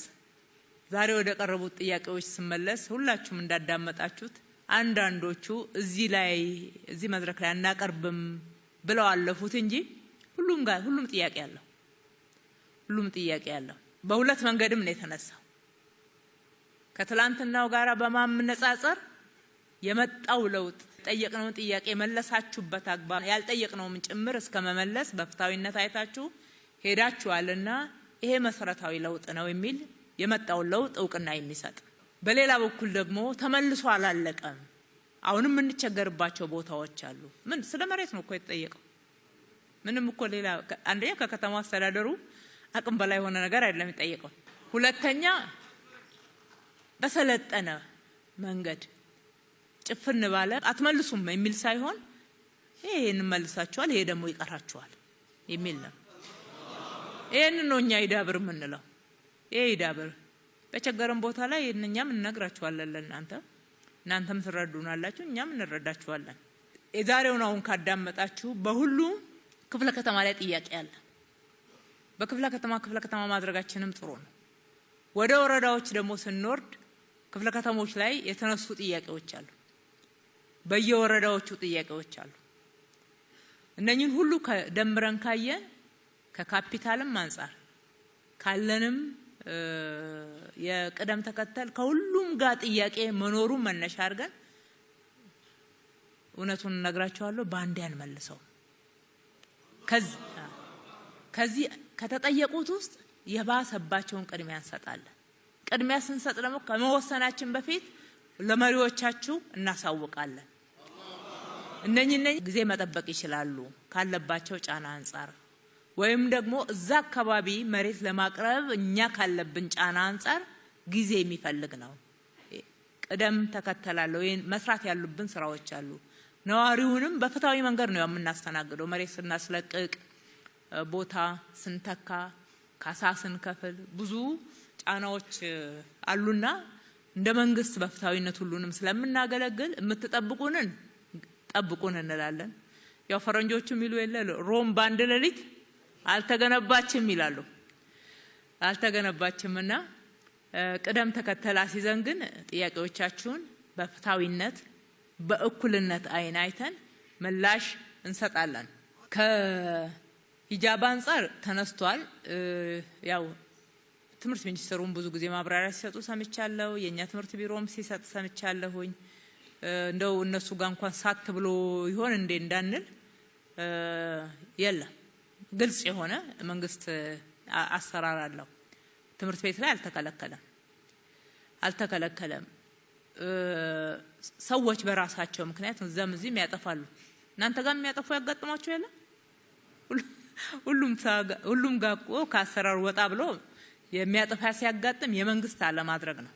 ዛሬ ወደ ቀረቡት ጥያቄዎች ስመለስ ሁላችሁም እንዳዳመጣችሁት አንዳንዶቹ እዚህ መድረክ ላይ አናቀርብም ብለው አለፉት እንጂ ሁሉም ጥያቄ አለው። ሁሉም ጥያቄ አለው። በሁለት መንገድም ነው የተነሳው። ከትላንትናው ጋራ በማመነጻጸር የመጣው ለውጥ ጠየቅነውን ጥያቄ መለሳችሁበት አግባብ ያልጠየቅነውም ጭምር እስከ መመለስ በፍታዊነት አይታችሁ ሄዳችኋልና ይሄ መሰረታዊ ለውጥ ነው የሚል የመጣው ለውጥ እውቅና የሚሰጥ። በሌላ በኩል ደግሞ ተመልሶ አላለቀም። አሁንም የምንቸገርባቸው ቦታዎች አሉ። ምን ስለ መሬት ነው እኮ የተጠየቀው። ምንም እኮ ሌላ አንደኛ ከከተማው አስተዳደሩ አቅም በላይ የሆነ ነገር አይደለም የሚጠየቀው። ሁለተኛ በሰለጠነ መንገድ ጭፍን ባለ አትመልሱም የሚል ሳይሆን ይሄን መልሳችኋል፣ ይሄ ደግሞ ይቀራችኋል የሚል ነው። ይሄን ነው እኛ ይዳብር የምንለው። ይሄ ይዳብር በቸገረን ቦታ ላይ እኛም እንነግራችኋለን እናንተም ትረዱናላችሁ፣ እኛም እንረዳችኋለን። የዛሬውን አሁን ካዳመጣችሁ በሁሉም ክፍለ ከተማ ላይ ጥያቄ አለ። በክፍለ ከተማ ማድረጋችንም ጥሩ ነው። ወደ ወረዳዎች ደግሞ ስንወርድ ክፍለ ከተሞች ላይ የተነሱ ጥያቄዎች አሉ። በየወረዳዎቹ ጥያቄዎች አሉ። እነኚህን ሁሉ ደምረን ካየን ከካፒታልም አንፃር ካለንም የቅደም ተከተል ከሁሉም ጋር ጥያቄ መኖሩን መነሻ አድርገን እውነቱን እነግራችኋለሁ፣ በአንዴ አንመልሰው። ከዚህ ከተጠየቁት ውስጥ የባሰባቸውን ቅድሚያ እንሰጣለን። ቅድሚያ ስንሰጥ ደግሞ ከመወሰናችን በፊት ለመሪዎቻችሁ እናሳውቃለን። እነኚህ ጊዜ መጠበቅ ይችላሉ ካለባቸው ጫና አንፃር ወይም ደግሞ እዛ አካባቢ መሬት ለማቅረብ እኛ ካለብን ጫና አንፃር ጊዜ የሚፈልግ ነው። ቅደም ተከተላለው። መስራት ያሉብን ስራዎች አሉ። ነዋሪውንም በፍትሃዊ መንገድ ነው የምናስተናግደው። መሬት ስናስለቅቅ፣ ቦታ ስንተካ፣ ካሳ ስንከፍል ብዙ ጫናዎች አሉና እንደ መንግስት በፍትሃዊነት ሁሉንም ስለምናገለግል የምትጠብቁንን ጠብቁን እንላለን። ያው ፈረንጆቹ የሚሉ የለ ሮም በአንድ ሌሊት አልተገነባችም ይላሉ። አልተገነባችምና ቅደም ተከተል አስይዘን ግን ጥያቄዎቻችሁን በፍትሃዊነት በእኩልነት አይን አይተን ምላሽ እንሰጣለን። ከሂጃብ አንፃር ተነስቷል። ያው ትምህርት ሚኒስትሩን ብዙ ጊዜ ማብራሪያ ሲሰጡ ሰምቻለሁ። የኛ ትምህርት ቢሮም ሲሰጥ ሰምቻለሁኝ። እንደው እነሱ ጋር እንኳን ሳት ብሎ ይሆን እንዴ እንዳንል የለም። ግልጽ የሆነ መንግስት አሰራር አለው። ትምህርት ቤት ላይ አልተከለከለም። ሰዎች በራሳቸው ምክንያት እዛም እዚህም ያጠፋሉ። እናንተ ጋር የሚያጠፉ ያጋጥማችሁ የለ? ሁሉም ጋር እኮ ከአሰራሩ ወጣ ብሎ የሚያጠፋ ሲያጋጥም የመንግስት አለማድረግ ነው።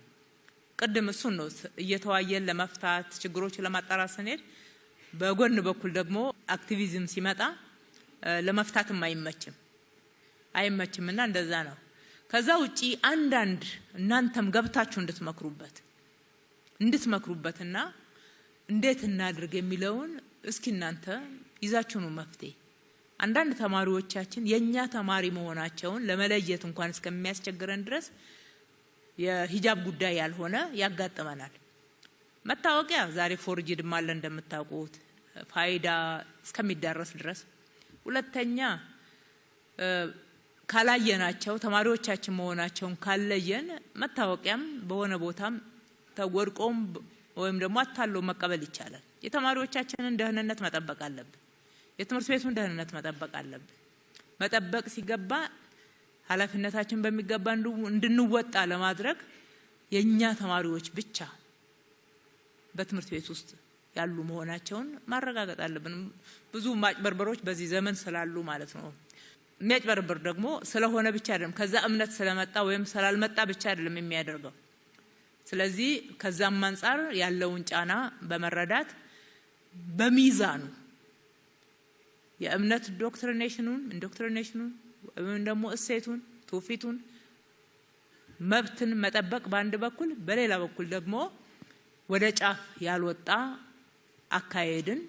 ቅድም እሱን ነው እየተዋየን ለመፍታት ችግሮችን ለማጣራት ስንሄድ፣ በጎን በኩል ደግሞ አክቲቪዝም ሲመጣ ለመፍታትም አይመችምና እንደዛ ነው። ከዛ ውጪ አንዳንድ እናንተም ገብታችሁ እንድትመክሩበትና እንዴት እናድርግ የሚለውን እስኪ እናንተ ይዛችሁ ነው መፍትሄ። አንዳንድ ተማሪዎቻችን የኛ ተማሪ መሆናቸውን ለመለየት እንኳን እስከሚያስቸግረን ድረስ የሂጃብ ጉዳይ ያልሆነ ያጋጥመናል። መታወቂያ ዛሬ ፎርጅድም አለ እንደምታውቁት ፋይዳ እስከሚዳረስ ድረስ። ሁለተኛ ካላየናቸው ተማሪዎቻችን መሆናቸውን ካለየን መታወቂያም በሆነ ቦታም ተወርቆም ወይም ደግሞ አታሎ መቀበል ይቻላል። የተማሪዎቻችንን ደህንነት መጠበቅ አለብን። የትምህርት ቤቱን ደህንነት መጠበቅ አለብን። መጠበቅ ሲገባ ኃላፊነታችን በሚገባ እንድንወጣ ለማድረግ የኛ ተማሪዎች ብቻ በትምህርት ቤት ውስጥ ያሉ መሆናቸውን ማረጋገጥ አለብን። ብዙ ማጭበርበሮች በዚህ ዘመን ስላሉ ማለት ነው። የሚያጭበረብር ደግሞ ስለሆነ ብቻ አይደለም፣ ከዛ እምነት ስለመጣ ወይም ስላልመጣ ብቻ አይደለም የሚያደርገው። ስለዚህ ከዛም አንፃር ያለውን ጫና በመረዳት በሚዛኑ የእምነት ኢንዶክትሪኔሽኑን ወይም ደግሞ እሴቱን ትውፊቱን መብትን መጠበቅ በአንድ በኩል፣ በሌላ በኩል ደግሞ ወደ ጫፍ ያልወጣ አካሄድን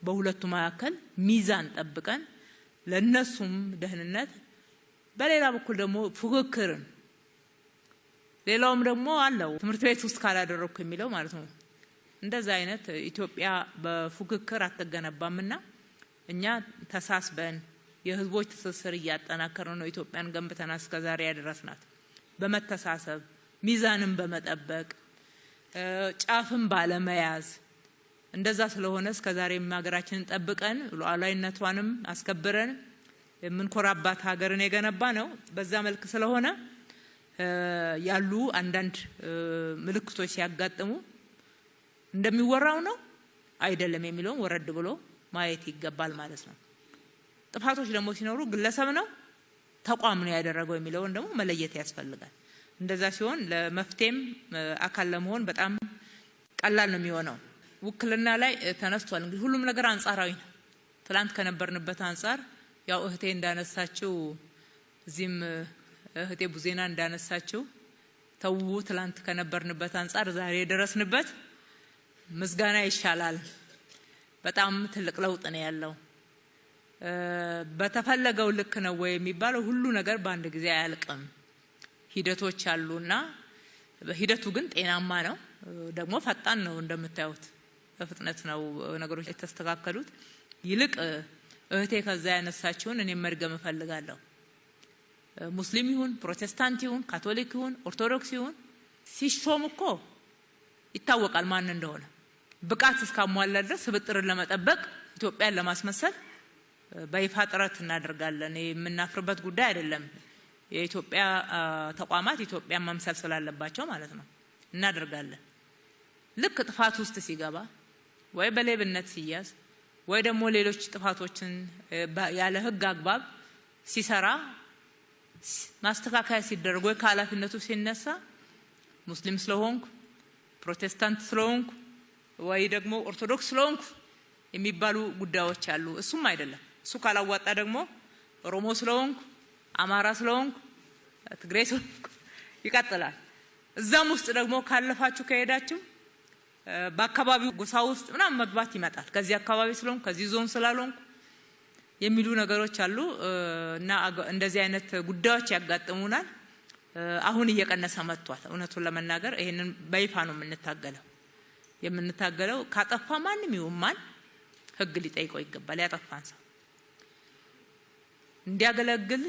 በሁለቱ መካከል ሚዛን ጠብቀን ለነሱም ደህንነት በሌላ በኩል ደግሞ ፉክክርን ሌላውም ደግሞ አለው ትምህርት ቤት ውስጥ ካላደረኩ የሚለው ማለት ነው። እንደዛ አይነት ኢትዮጵያ በፉክክር አትገነባምና እኛ ተሳስበን የህዝቦች ትስስር እያጠናከርን ነው ኢትዮጵያን ገንብተን እስከዛሬ ያደረስናት በመተሳሰብ ሚዛንን በመጠበቅ ጫፍን ባለመያዝ እንደዛ ስለሆነ እስከዛሬ ሀገራችንን ጠብቀን ሉዓላዊነቷንም አስከብረን የምንኮራባት ሀገርን የገነባ ነው። በዛ መልክ ስለሆነ ያሉ አንዳንድ ምልክቶች ሲያጋጥሙ እንደሚወራው ነው አይደለም የሚለውን ወረድ ብሎ ማየት ይገባል ማለት ነው። ጥፋቶች ደግሞ ሲኖሩ ግለሰብ ነው ተቋም ነው ያደረገው የሚለውን ደግሞ መለየት ያስፈልጋል። እንደዛ ሲሆን ለመፍቴም አካል ለመሆን በጣም ቀላል ነው የሚሆነው። ውክልና ላይ ተነስቷል። እንግዲህ ሁሉም ነገር አንጻራዊ ነው። ትላንት ከነበርንበት አንጻር ያው እህቴ እንዳነሳችው እዚህም እህቴ ቡዜና እንዳነሳችው ተው ትላንት ከነበርንበት አንጻር ዛሬ የደረስንበት ምስጋና ይሻላል። በጣም ትልቅ ለውጥ ነው ያለው። በተፈለገው ልክ ነው ወይ የሚባለው ሁሉ ነገር በአንድ ጊዜ አያልቅም። ሂደቶች አሉና ሂደቱ ግን ጤናማ ነው፣ ደግሞ ፈጣን ነው። እንደምታዩት በፍጥነት ነው ነገሮች የተስተካከሉት። ይልቅ እህቴ ከዛ ያነሳችውን እኔ መድገም እፈልጋለሁ። ሙስሊም ይሁን ፕሮቴስታንት ይሁን ካቶሊክ ይሁን ኦርቶዶክስ ይሁን ሲሾም እኮ ይታወቃል ማን እንደሆነ። ብቃት እስካሟላ ድረስ ስብጥርን ለመጠበቅ ኢትዮጵያን ለማስመሰል በይፋ ጥረት እናደርጋለን። የምናፍርበት ጉዳይ አይደለም። የኢትዮጵያ ተቋማት ኢትዮጵያን መምሰል ስላለባቸው ማለት ነው እናደርጋለን። ልክ ጥፋት ውስጥ ሲገባ ወይ በሌብነት ሲያዝ ወይ ደግሞ ሌሎች ጥፋቶችን ያለ ህግ አግባብ ሲሰራ ማስተካከያ ሲደረግ ወይ ከኃላፊነቱ ሲነሳ ሙስሊም ስለሆንኩ ፕሮቴስታንት ስለሆንኩ ወይ ደግሞ ኦርቶዶክስ ስለሆንኩ የሚባሉ ጉዳዮች አሉ። እሱም አይደለም። እሱ ካላዋጣ ደግሞ ኦሮሞ ስለሆንኩ አማራ ስለሆንኩ ትግሬ ስለሆንኩ ይቀጥላል። እዛም ውስጥ ደግሞ ካለፋችሁ ከሄዳችሁ በአካባቢው ጎሳ ውስጥ ምናምን መግባት ይመጣል። ከዚህ አካባቢ ስለሆንኩ ከዚህ ዞን ስላልሆንኩ የሚሉ ነገሮች አሉ እና እንደዚህ አይነት ጉዳዮች ያጋጥሙናል። አሁን እየቀነሰ መጥቷል። እውነቱን ለመናገር ይሄንን በይፋ ነው የምንታገለው። ካጠፋ ማንም ይሁን ማን ህግ ሊጠይቀው ይገባል። ያጠፋን ሰው እንዲያገለግል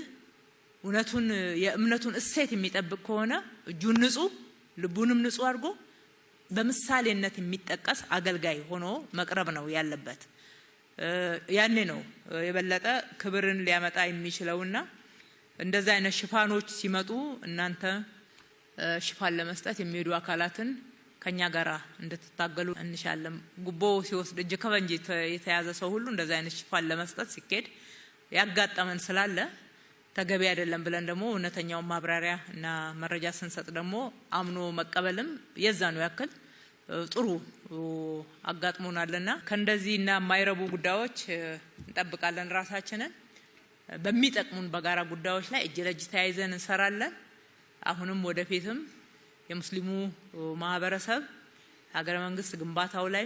እውነቱን የእምነቱን እሴት የሚጠብቅ ከሆነ እጁን ንጹህ ልቡንም ንጹህ አድርጎ በምሳሌነት የሚጠቀስ አገልጋይ ሆኖ መቅረብ ነው ያለበት። ያኔ ነው የበለጠ ክብርን ሊያመጣ የሚችለውና እንደዛ አይነት ሽፋኖች ሲመጡ እናንተ ሽፋን ለመስጠት የሚሄዱ አካላትን ከኛ ጋራ እንድትታገሉ እንሻለን። ጉቦ ሲወስድ እጅ ከፈንጅ የተያዘ ሰው ሁሉ እንደዛ አይነት ሽፋን ለመስጠት ሲኬድ ያጋጠመን ስላለ ተገቢ አይደለም ብለን ደግሞ እውነተኛው ማብራሪያ እና መረጃ ስንሰጥ ደግሞ አምኖ መቀበልም የዛኑ ያክል ጥሩ አጋጥሞናልና ከእንደዚህና የማይረቡ ጉዳዮች እንጠብቃለን። ራሳችንን በሚጠቅሙን በጋራ ጉዳዮች ላይ እጅ ለእጅ ተያይዘን እንሰራለን። አሁንም ወደፊትም የሙስሊሙ ማህበረሰብ ሀገረ መንግስት ግንባታው ላይ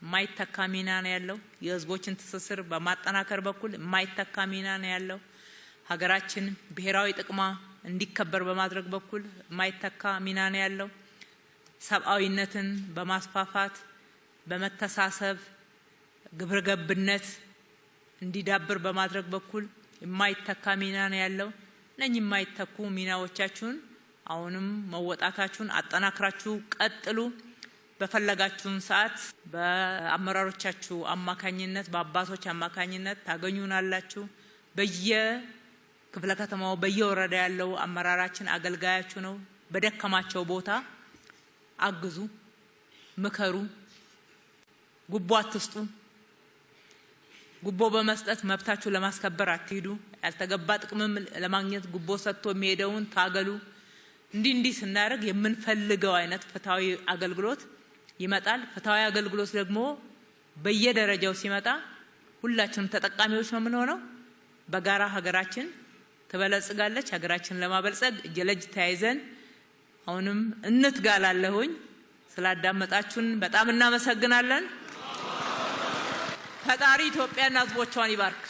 የማይተካ ሚና ነው ያለው። የህዝቦችን ትስስር በማጠናከር በኩል የማይተካ ሚና ነው ያለው። ሀገራችን ብሔራዊ ጥቅማ እንዲከበር በማድረግ በኩል የማይተካ ሚና ነው ያለው። ሰብአዊነትን በማስፋፋት በመተሳሰብ ግብረ ገብነት እንዲዳብር በማድረግ በኩል የማይተካ ሚና ነው ያለው። እነኚህ የማይተኩ ሚናዎቻችሁን አሁንም መወጣታችሁን አጠናክራችሁ ቀጥሉ። በፈለጋችሁን ሰዓት በአመራሮቻችሁ አማካኝነት በአባቶች አማካኝነት ታገኙናላችሁ። በየክፍለ ከተማው በየወረዳ ያለው አመራራችን አገልጋያችሁ ነው። በደከማቸው ቦታ አግዙ፣ ምከሩ፣ ጉቦ አትስጡ። ጉቦ በመስጠት መብታችሁ ለማስከበር አትሂዱ። ያልተገባ ጥቅምም ለማግኘት ጉቦ ሰጥቶ የሚሄደውን ታገሉ። እንዲህ ስናደርግ የምንፈልገው አይነት ፍትሃዊ አገልግሎት ይመጣል። ፍትሃዊ አገልግሎት ደግሞ በየደረጃው ሲመጣ ሁላችንም ተጠቃሚዎች ነው የምንሆነው። በጋራ ሀገራችን ትበለጽጋለች። ሀገራችንን ለማበልጸግ እጅ ለእጅ ተያይዘን አሁንም እንትጋላለሁኝ። ስላዳመጣችሁን በጣም እናመሰግናለን። ፈጣሪ ኢትዮጵያና ሕዝቦቿን ይባርክ።